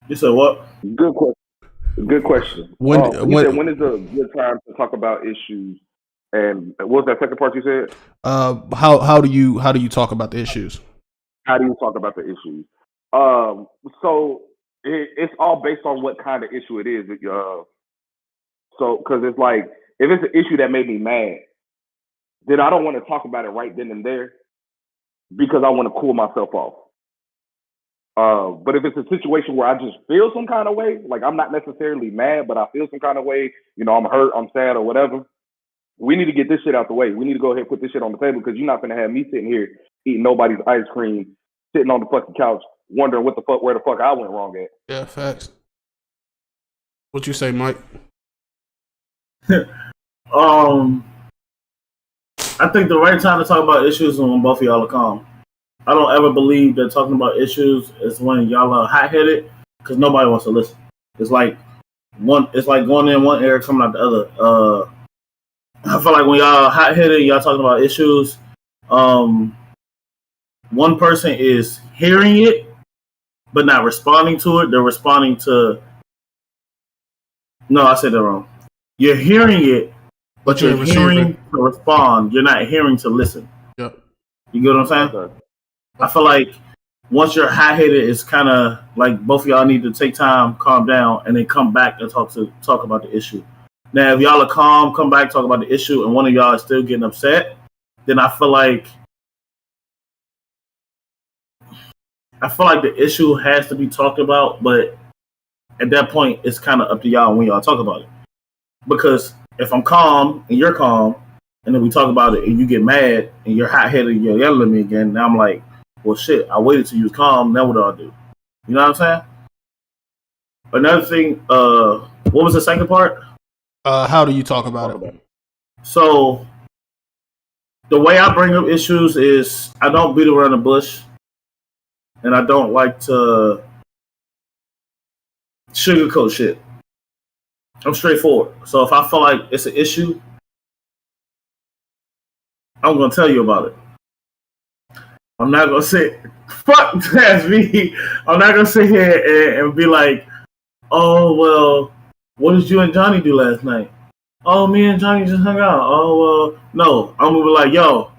You said what? Good question. Good question. When is a good time to talk about issues? And what was that second part you said? How do you talk about the issues? How do you talk about the issues? So it's all based on what kind of issue it is. So because it's like if it's an issue that made me mad, then I don't want to talk about it right then and there because I want to cool myself off. But if it's a situation where I just feel some kind of way, like I'm not necessarily mad, but I feel some kind of way, I'm hurt, I'm sad, or whatever. We need to get this shit out the way. We need to go ahead and put this shit on the table because you're not going to have me sitting here eating nobody's ice cream, sitting on the fucking couch, wondering where the fuck I went wrong at. Yeah, facts. What you say, Mike? I think the right time to talk about issues is when both of y'all are calm. I don't ever believe that talking about issues is when y'all are hot-headed because nobody wants to listen. It's like going in one ear, coming out the other. I feel like when y'all hot-headed, y'all talking about issues, one person is hearing it but not responding to it. They're responding to... No, I said that wrong. You're hearing it, but you're hearing to respond. You're not hearing to listen. Yep. You get what I'm saying? Okay. I feel like once you're hot-headed, it's kind of like both of y'all need to take time, calm down, and then come back and talk about the issue. Now, if y'all are calm, come back, talk about the issue, and one of y'all is still getting upset, then I feel like the issue has to be talked about, but at that point, it's kind of up to y'all when y'all talk about it. Because if I'm calm and you're calm, and then we talk about it and you get mad and you're hot-headed and you're yelling at me again, now I'm like, well, shit, I waited till you was calm, now what do I do? You know what I'm saying? Another thing, what was the second part? How do you talk about it? So, the way I bring up issues is I don't beat around the bush, and I don't like to sugarcoat shit. I'm straightforward. So if I feel like it's an issue, I'm going to tell you about it. I'm not going to say, fuck, that's me. I'm not going to sit here and be like, oh, well, what did you and Johnny do last night? Oh, me and Johnny just hung out. Oh, well, no. I'm going to be like, yo,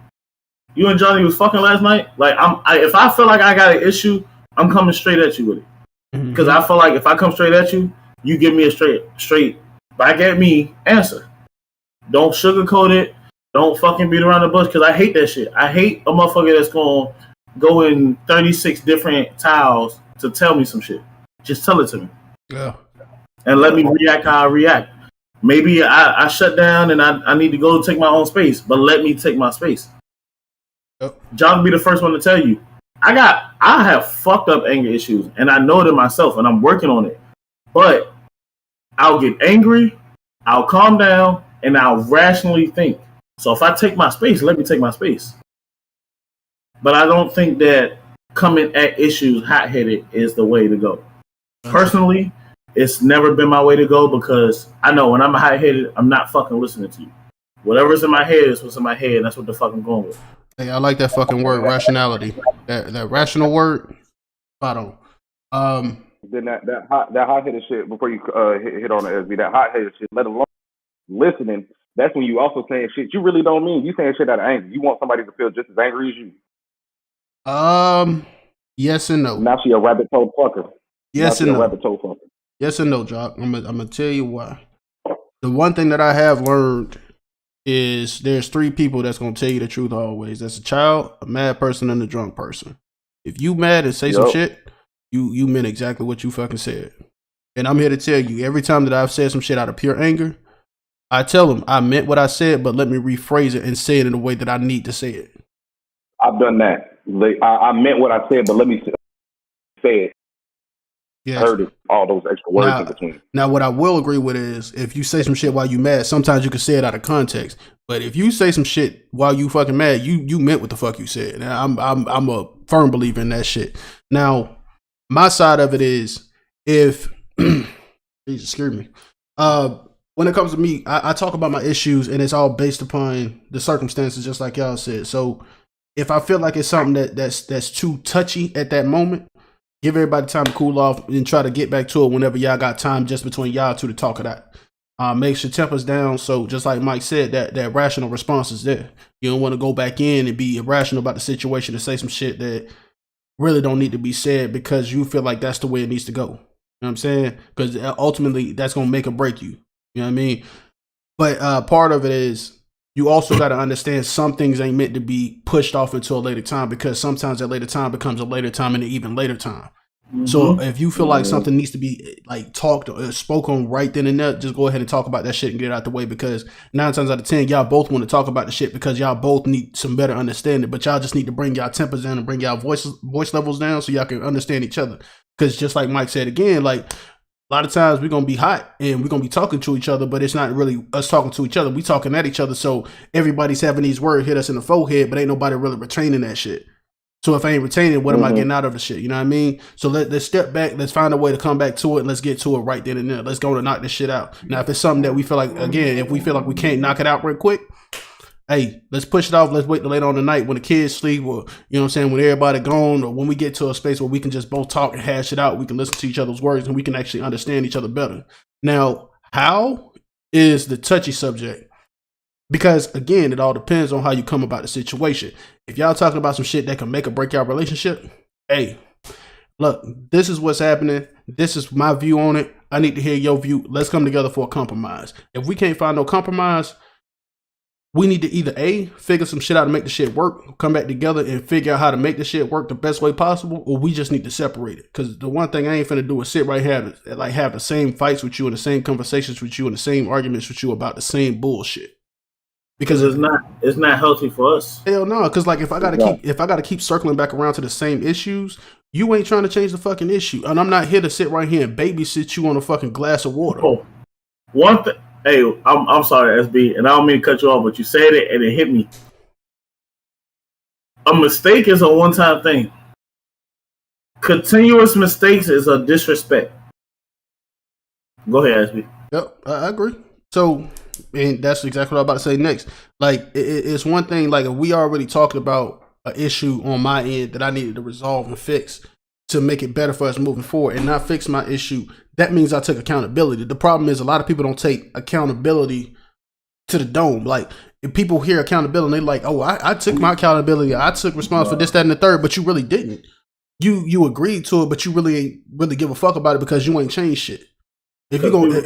you and Johnny was fucking last night? Like, if I feel like I got an issue, I'm coming straight at you with it. Because I feel like if I come straight at you, you give me a straight back at me answer. Don't sugarcoat it. Don't fucking beat around the bush because I hate that shit. I hate a motherfucker that's going to go in 36 different tiles to tell me some shit. Just tell it to me. Yeah. And let me react how I react. Maybe I shut down and I need to go take my own space, but let me take my space. Yep. John will be the first one to tell you. I have fucked up anger issues and I know it in myself and I'm working on it. But I'll get angry, I'll calm down, and I'll rationally think. So if I take my space, let me take my space. But I don't think that coming at issues hot-headed is the way to go. Personally, it's never been my way to go because I know when I'm hot-headed, I'm not fucking listening to you. Whatever's in my head is what's in my head, and that's what the fuck I'm going with. Hey, I like that fucking word, rationality. That rational word, spot on. Then that hot-headed shit, before you hit on the SB, that hot-headed shit, let alone listening, that's when you also saying shit you really don't mean. You saying shit out of anger. You want somebody to feel just as angry as you. Yes and no. Now she a rabbit-toed fucker. Yes and no. Rabbit-toed fucker. Yes and no, Jock. I'm gonna tell you why. The one thing that I have learned is there's three people that's gonna tell you the truth always. That's a child, a mad person, and a drunk person. If you mad and say some shit, you meant exactly what you fucking said. And I'm here to tell you, every time that I've said some shit out of pure anger, I tell them I meant what I said, but let me rephrase it and say it in the way that I need to say it. I've done that. Like, I meant what I said, but let me say it. Yeah. I heard it, all those extra words in between. Now, what I will agree with is if you say some shit while you mad, sometimes you can say it out of context. But if you say some shit while you fucking mad, you meant what the fuck you said. And I'm a firm believer in that shit. Now, my side of it is if Jesus, excuse me. When it comes to me, I talk about my issues and it's all based upon the circumstances, just like y'all said. So if I feel like it's something that's too touchy at that moment, give everybody time to cool off and try to get back to it whenever y'all got time just between y'all two to talk it out. Makes your tempers down. So just like Mike said, that rational response is there. You don't want to go back in and be irrational about the situation and say some shit that really don't need to be said because you feel like that's the way it needs to go. You know what I'm saying? Because ultimately that's going to make or break you. You know what I mean? But part of it is you also got to understand some things ain't meant to be pushed off until a later time because sometimes that later time becomes a later time and an even later time. Mm-hmm. So if you feel like something needs to be like talked or spoke on right then and there, just go ahead and talk about that shit and get it out the way because 9 times out of 10, y'all both want to talk about the shit because y'all both need some better understanding, but y'all just need to bring y'all tempers down and bring y'all voice levels down so y'all can understand each other. Because just like Mike said again, like a lot of times we're going to be hot and we're going to be talking to each other, but it's not really us talking to each other. We talking at each other. So everybody's having these words hit us in the forehead, but ain't nobody really retaining that shit. So if I ain't retaining, what am I getting out of the shit? You know what I mean? So let's step back. Let's find a way to come back to it. And let's get to it right then and there. Let's go to knock this shit out. Now, if it's something that we feel like, again, if we feel like we can't knock it out real quick, hey, let's push it off. Let's wait till later on tonight when the kids sleep or, you know what I'm saying, when everybody gone or when we get to a space where we can just both talk and hash it out. We can listen to each other's words and we can actually understand each other better. Now, how is the touchy subject? Because, again, it all depends on how you come about the situation. If y'all talking about some shit that can make or break your relationship, hey, look, this is what's happening. This is my view on it. I need to hear your view. Let's come together for a compromise. If we can't find no compromise, we need to either A, figure some shit out to make the shit work, come back together and figure out how to make the shit work the best way possible, or we just need to separate it. Because the one thing I ain't finna do is sit right here and like have the same fights with you and the same conversations with you and the same arguments with you about the same bullshit. Because it's not healthy for us. Hell no, because like if I gotta keep circling back around to the same issues, you ain't trying to change the fucking issue, and I'm not here to sit right here and babysit you on a fucking glass of water. Oh, one thing. Hey, I'm sorry, SB, and I don't mean to cut you off, but you said it and it hit me. A mistake is a one-time thing. Continuous mistakes is a disrespect. Go ahead, SB. Yep, I agree. So, and that's exactly what I'm about to say next. Like, it's one thing, like, if we already talked about an issue on my end that I needed to resolve and fix to make it better for us moving forward and not fix my issue, that means I took accountability. The problem is a lot of people don't take accountability to the dome. Like, if people hear accountability, they're like, oh, I took my accountability. I took responsibility for this, that, and the third, but you really didn't. You agreed to it, but you really ain't really give a fuck about it because you ain't changed shit. If you're gonna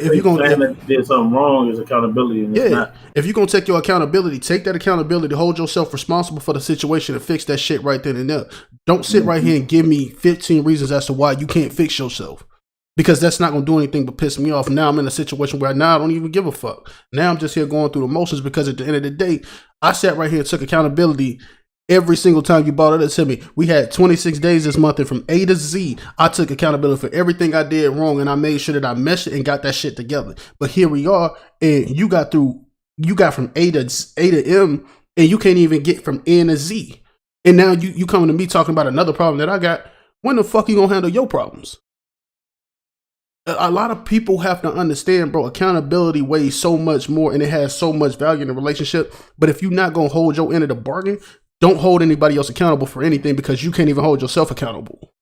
did something wrong, is accountability. And it's not. If you're gonna take your accountability, take that accountability, hold yourself responsible for the situation and fix that shit right then and there. Don't sit right here and give me 15 reasons as to why you can't fix yourself. Because that's not going to do anything but piss me off. Now I'm in a situation where now I don't even give a fuck. Now I'm just here going through the motions because at the end of the day, I sat right here and took accountability every single time you brought it up to me. We had 26 days this month and from A to Z, I took accountability for everything I did wrong and I made sure that I meshed it and got that shit together. But here we are and you got from A to M and you can't even get from N to Z. And now you coming to me talking about another problem that I got. When the fuck you going to handle your problems? A lot of people have to understand, bro, accountability weighs so much more and it has so much value in a relationship. But if you're not going to hold your end of the bargain, don't hold anybody else accountable for anything because you can't even hold yourself accountable.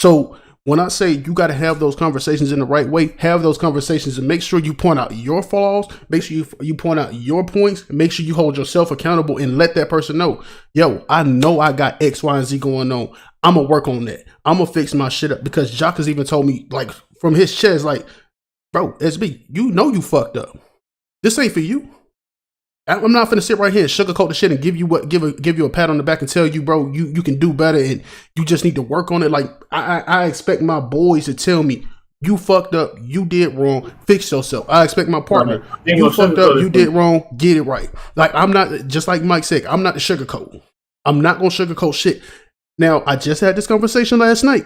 So when I say you got to have those conversations in the right way, have those conversations and make sure you point out your flaws, make sure you point out your points, make sure you hold yourself accountable and let that person know, yo, I know I got X, Y, and Z going on. I'm going to work on that. I'm going to fix my shit up because Jacques has even told me, like, from his chest, like, bro, SB, you know you fucked up. This ain't for you. I'm not finna sit right here and sugarcoat the shit and give you a pat on the back and tell you, bro, you can do better and you just need to work on it. Like, I expect my boys to tell me, You fucked up. You did wrong. Fix yourself. I expect my partner. Ain't You gonna fucked sugarcoat up. it You for did you. wrong. Get it right. Like, I'm not, just like Mike said, I'm not the sugarcoat. I'm not going to sugarcoat shit. Now, I just had this conversation last night.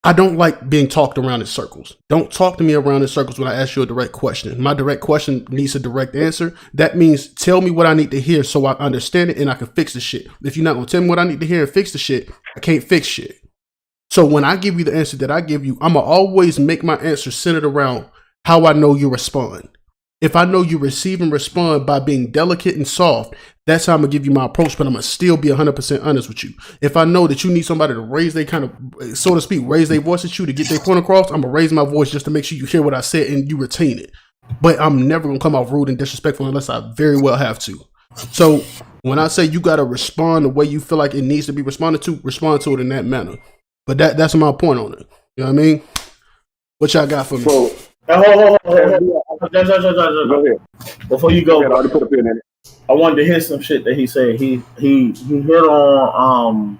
I don't like being talked around in circles. Don't talk to me around in circles when I ask you a direct question. My direct question needs a direct answer. That means tell me what I need to hear so I understand it and I can fix the shit. If you're not going to tell me what I need to hear and fix the shit, I can't fix shit. So when I give you the answer that I give you, I'm going to always make my answer centered around how I know you respond. If I know you receive and respond by being delicate and soft, that's how I'm going to give you my approach, but I'm going to still be 100% honest with you. If I know that you need somebody to raise their kind of, so to speak, raise their voice at you to get their point across, I'm going to raise my voice just to make sure you hear what I said and you retain it. But I'm never going to come off rude and disrespectful unless I very well have to. So when I say you got to respond the way you feel like it needs to be responded to, respond to it in that manner. But that's my point on it. You know what I mean? What y'all got for me? So, Hold go ahead. Before you Go go, ahead. I already put a pin in it. I wanted to hear some shit that he said. He hit on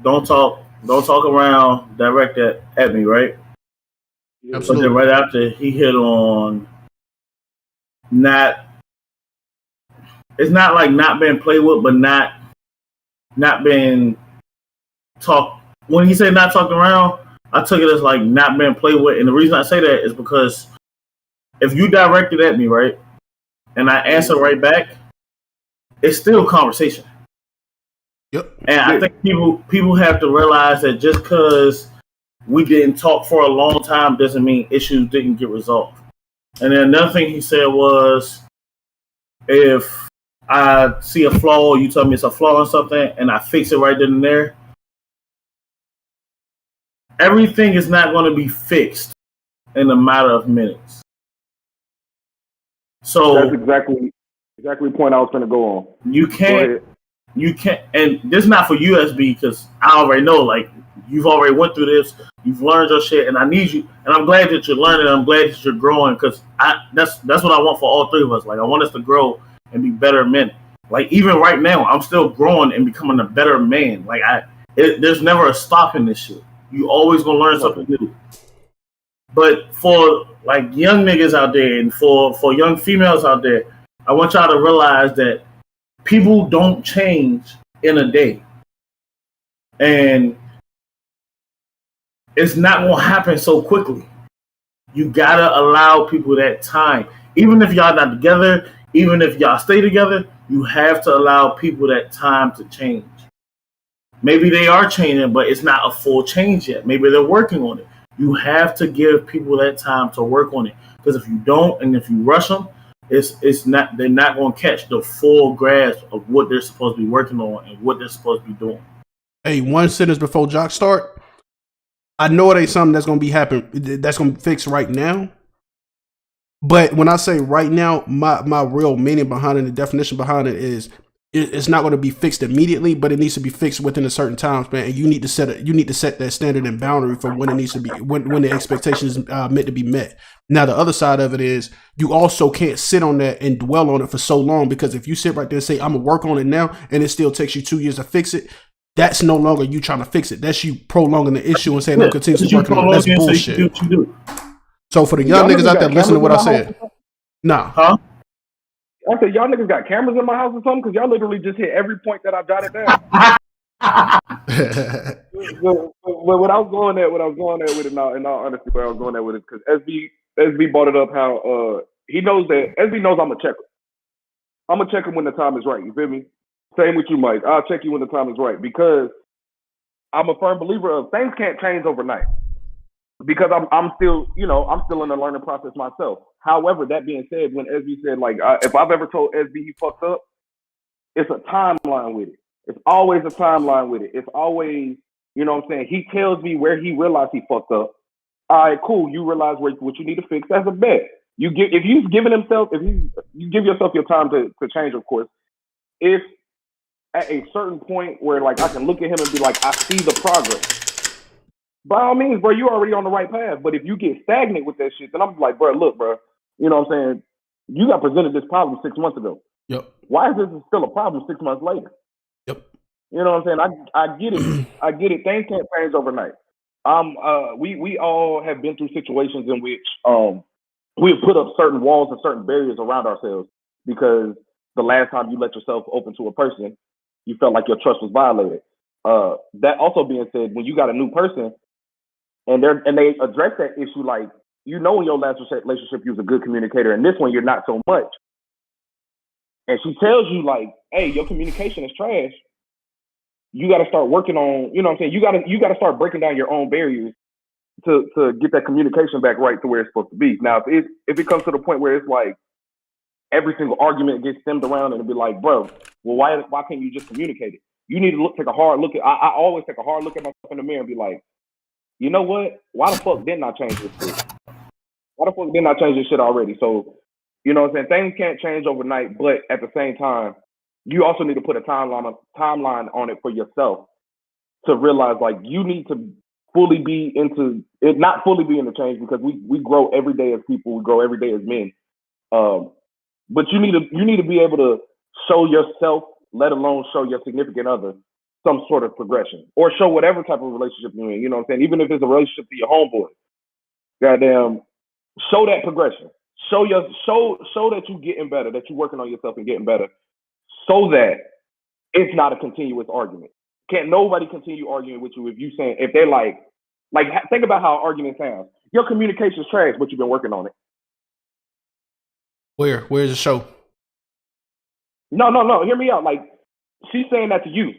don't talk around, direct at me, right? Absolutely. But then right after he hit on not, it's not like not being played with, but not being talked. When he said not talked around, I took it as like not being played with, and the reason I say that is because if you directed at me, right, and I answer right back, it's still conversation. Yep. And I think people have to realize that just because we didn't talk for a long time doesn't mean issues didn't get resolved. And then another thing he said was, if I see a flaw, you tell me it's a flaw in something, and I fix it right then and there, everything is not going to be fixed in a matter of minutes. So that's exactly the point I was going to go on. You can't, and this is not for USB because I already know, like, you've already went through this, you've learned your shit, and I need you, and I'm glad that you're learning, I'm glad that you're growing, because that's what I want for all three of us. Like, I want us to grow and be better men. Like, even right now, I'm still growing and becoming a better man. Like, there's never a stop in this shit. You always gonna learn something new. But for like young niggas out there and for young females out there, I want y'all to realize that people don't change in a day. And it's not going to happen so quickly. You got to allow people that time. Even if y'all not together, even if y'all stay together, you have to allow people that time to change. Maybe they are changing, but it's not a full change yet. Maybe they're working on it. You have to give people that time to work on it. Because if you don't, and if you rush them, they're not going to catch the full grasp of what they're supposed to be working on and what they're supposed to be doing. Hey, one sentence before Jock start. I know it ain't something that's going to be happen. That's going to fix right now. But when I say right now, my real meaning behind it, the definition behind it is, it's not going to be fixed immediately, but it needs to be fixed within a certain time span. And you need to set that standard and boundary for when it needs to be, when the expectation is meant to be met. Now, the other side of it is you also can't sit on that and dwell on it for so long, because if you sit right there and say, I'm going to work on it now, and it still takes you 2 years to fix it, that's no longer you trying to fix it. That's you prolonging the issue and saying, I'm continuously working on it. That's bullshit. So for the young niggas out there, listen to what I said. Nah. Huh? I said, y'all niggas got cameras in my house or something? Because y'all literally just hit every point that I jotted down. But what I was going at with it now, in all honesty, where I was going at with it, because SB brought it up how he knows that SB knows I'm a checker. I'm a checker when the time is right. You feel me? Same with you, Mike. I'll check you when the time is right, because I'm a firm believer of things can't change overnight. Because I'm still in the learning process myself. However, that being said, when SB said, like, if I've ever told SB he fucked up, it's a timeline with it. It's always a timeline with it. It's always, you know what I'm saying? He tells me where he realized he fucked up. All right, cool. You realize what you need to fix. That's a bet. You give yourself your time to change, of course. If at a certain point where, like, I can look at him and be like, I see the progress. By all means, bro, you're already on the right path. But if you get stagnant with that shit, then I'm like, bro, look, bro, you know what I'm saying? You got presented this problem 6 months ago. Yep. Why is this still a problem 6 months later? Yep. You know what I'm saying? I get it. I get it. Things can't change overnight. We all have been through situations in which we have put up certain walls and certain barriers around ourselves because the last time you let yourself open to a person, you felt like your trust was violated. That also being said, when you got a new person and they address that issue, like, you know, in your last relationship you was a good communicator, and this one you're not so much. And she tells you, like, hey, your communication is trash. You got to start working on, you know what I'm saying? You got to start breaking down your own barriers to get that communication back right to where it's supposed to be. Now, if it comes to the point where it's like every single argument gets stemmed around and it'll be like, bro, well, why can't you just communicate it? You need to take a hard look at. I always take a hard look at myself in the mirror and be like, you know what? Why the fuck didn't I change this shit? Why the fuck didn't I change this shit already? So, you know what I'm saying? Things can't change overnight, but at the same time, you also need to put a timeline on it for yourself to realize, like, you need to fully be into it, not fully be in the change, because we grow every day as people, we grow every day as men. But you need to be able to show yourself, let alone show your significant other, some sort of progression, or show whatever type of relationship you're in. You know what I'm saying? Even if it's a relationship to your homeboy, goddamn, show that progression. Show that you're getting better, that you're working on yourself and getting better, so that it's not a continuous argument. Can't nobody continue arguing with you if they're like think about how an argument sounds. Your communication's trash, but you've been working on it. Where's the show? No. Hear me out. Like, she's saying that to you.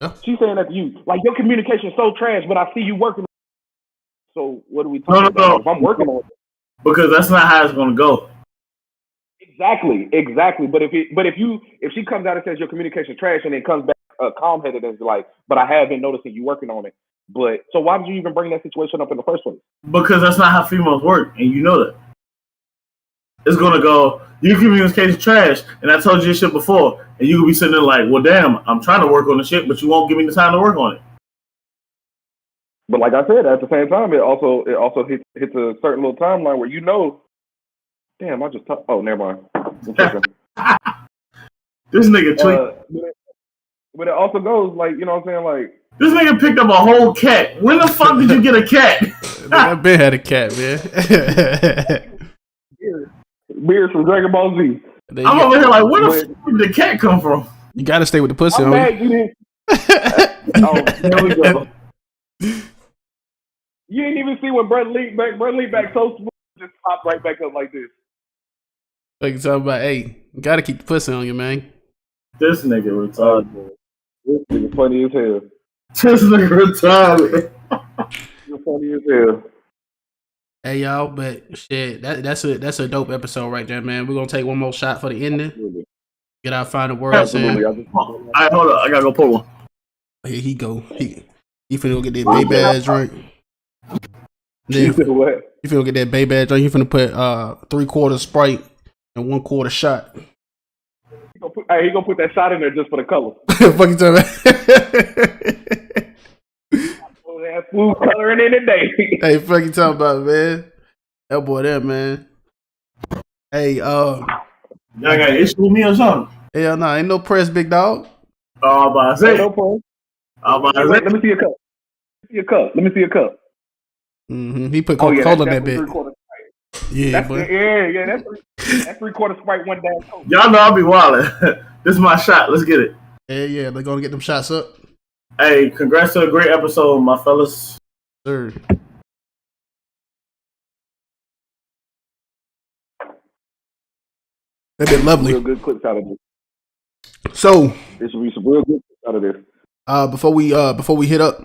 Yeah. She's saying that to you. Like, your communication's so trash, but I see you working. So what are we talking about? No. If I'm working on it. Because that's not how it's gonna go. Exactly. But if she comes out and says your communication trash, and then comes back calm-headed and is like, but I have been noticing you working on it. But so why did you even bring that situation up in the first place? Because that's not how females work, and you know that. It's gonna go, your communication trash, and I told you this shit before, and you could be sitting there like, well, damn, I'm trying to work on the shit, but you won't give me the time to work on it. But like I said, at the same time, it also hits a certain little timeline where, you know, damn, I just talked. Oh, never mind. This nigga tweet. But it also goes, like, you know what I'm saying? Like, this nigga picked up a whole cat. When the fuck did you get a cat? That bitch had a cat, man. Beard from Dragon Ball Z. I'm over here like, where the fuck did the cat come from? You gotta stay with the pussy. I'm mad you didn't. Oh, there we go. You didn't even see when Brett leaped back so smooth, just popped right back up like this. Like, talking about, hey, you gotta keep the pussy on you, man. This nigga retarded. This nigga funny as hell. This nigga retarded. You're funny as hell. Hey y'all, but shit, that's a dope episode right there, man. We're gonna take one more shot for the ending. Absolutely. Get our final words in. All right, hold up. I gotta go pull one. Here he go. He finna go get that baby ass drink. Then What? he finna get that baby ass drink. He finna put 3/4 Sprite and 1/4 shot. He gonna put that shot in there just for the color. Fuck you talking about? Oh, that food coloring in today. Hey, fuck you talking about, man? That boy there, man. Hey, Y'all got an issue with me or something? hell no, ain't no press, big dog. Oh, I'm about to say. No problem. Let me see your cup. Let me see your cup. Mm-hmm. He put Coca-Cola in that bit. Yeah, That's 3/4 Sprite, 1 down Coke. Y'all know I'll be wildin'. This is my shot. Let's get it. Yeah, they're gonna get them shots up. Hey, congrats to a great episode, my fellas. Sir. They've been lovely. Real good clips out of this. So There should be some real good clips out of this. before we hit up,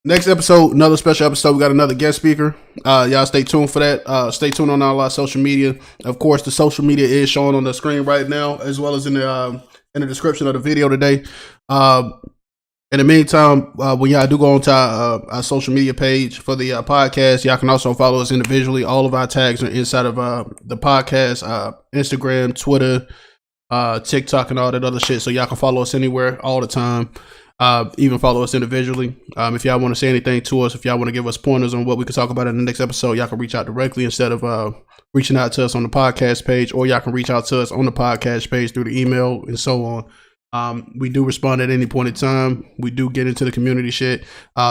next episode, another special episode. We got another guest speaker. Y'all stay tuned for that. Stay tuned on all our social media. Of course, the social media is showing on the screen right now, as well as in the description of the video today. In the meantime, when y'all do go onto our social media page for the podcast, y'all can also follow us individually. All of our tags are inside of the podcast, Instagram, Twitter, TikTok, and all that other shit. So y'all can follow us anywhere, all the time. Even follow us individually. If y'all want to say anything to us, if y'all want to give us pointers on what we could talk about in the next episode, y'all can reach out directly instead of reaching out to us on the podcast page, or y'all can reach out to us on the podcast page through the email and so on. We do respond at any point in time. We do get into the community shit.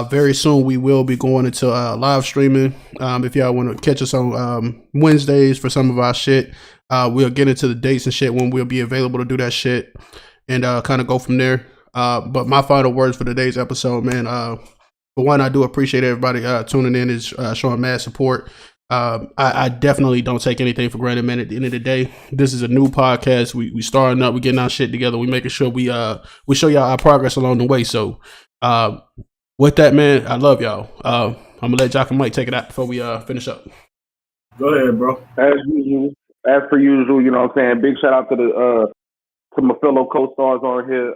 Very soon we will be going into live streaming. If y'all want to catch us on Wednesdays for some of our shit, we'll get into the dates and shit when we'll be available to do that shit and kind of go from there. But my final words for today's episode, man. For one, I do appreciate everybody tuning in and showing mad support. I definitely don't take anything for granted, man. At the end of the day, this is a new podcast. We starting up, we getting our shit together. We making sure we show y'all our progress along the way. So with that, man, I love y'all. I'm gonna let Jock and Mike take it out before we finish up. Go ahead, bro. As usual, as per usual, you know what I'm saying? Big shout out to the to my fellow co-stars on here.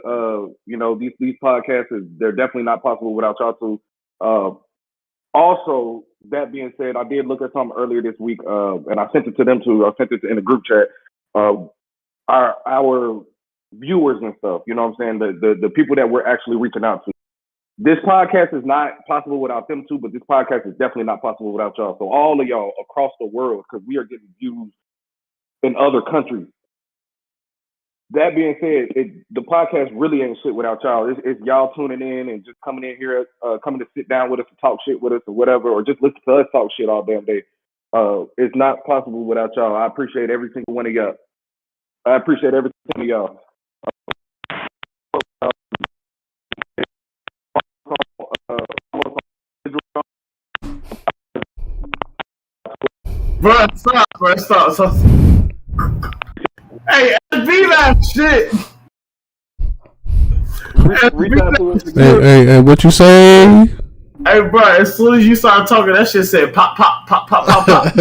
You know, these podcasts they're definitely not possible without y'all two. Also, that being said, I did look at something earlier this week, and I sent it to them too. I sent it in the group chat. Our viewers and stuff, you know what I'm saying? The people that we're actually reaching out to. This podcast is not possible without them too, but this podcast is definitely not possible without y'all. So all of y'all across the world, because we are getting views in other countries. That being said, the podcast really ain't shit without y'all. It's y'all tuning in and just coming in here, coming to sit down with us and talk shit with us or whatever, or just listen to us talk shit all damn day. It's not possible without y'all. I appreciate every single one of y'all. I appreciate every single Bro, stop. Hey, be that shit. Hey, what you say? Hey, bro, as soon as you started talking, that shit said pop, pop, pop, pop, pop, pop.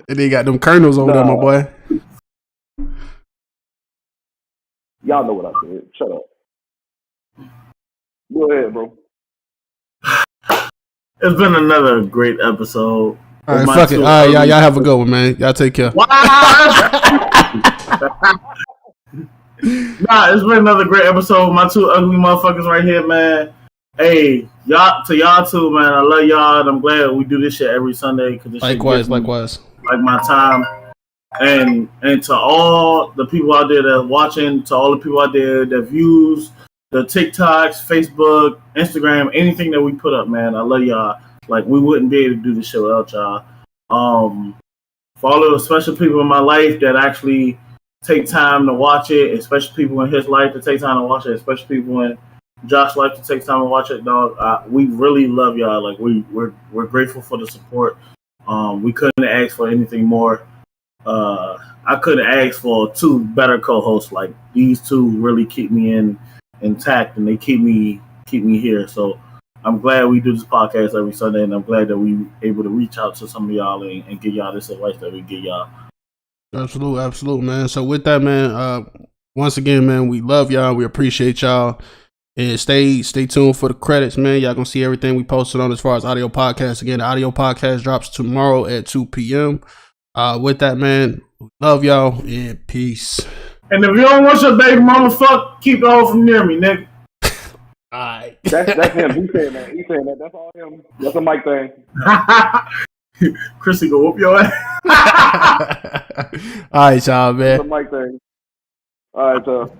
And they got them kernels over there, my boy. Y'all know what I said. Shut up. Go ahead, bro. It's been another great episode. All right, fuck it. All right, y'all have a good one, man. Y'all take care. Nah, it's been another great episode. My two ugly motherfuckers right here, man. Hey, y'all too, man. I love y'all, and I'm glad we do this shit every Sunday. Likewise. Like my time. And to all the people out there that are watching, to all the people out there that views the TikToks, Facebook, Instagram, anything that we put up, man. I love y'all. Like, we wouldn't be able to do this shit without y'all. For all of the special people in my life that actually take time to watch it, especially people in his life to take time to watch it, especially people in Josh's life to take time to watch it, dog. We really love y'all. Like, we're grateful for the support. We couldn't ask for anything more. I couldn't ask for two better co-hosts. Like, these two really keep me intact, and they keep me here. So I'm glad we do this podcast every Sunday, and I'm glad that we able to reach out to some of y'all and give y'all this advice that we give y'all. Absolute, man. So with that, man, once again, man, we love y'all. We appreciate y'all. And stay tuned for the credits, man. Y'all gonna see everything we posted on as far as audio podcasts. Again, the audio podcast drops tomorrow at 2 p.m. With that, man, love y'all and peace. And if you don't want your baby mama fuck, keep the hoe from near me, nigga. Alright. That's him. He's saying that. That's all him. That's a Mike thing. Chrissy go whoop your ass. Alright, y'all, man. That's a Mike thing. Alright, y'all.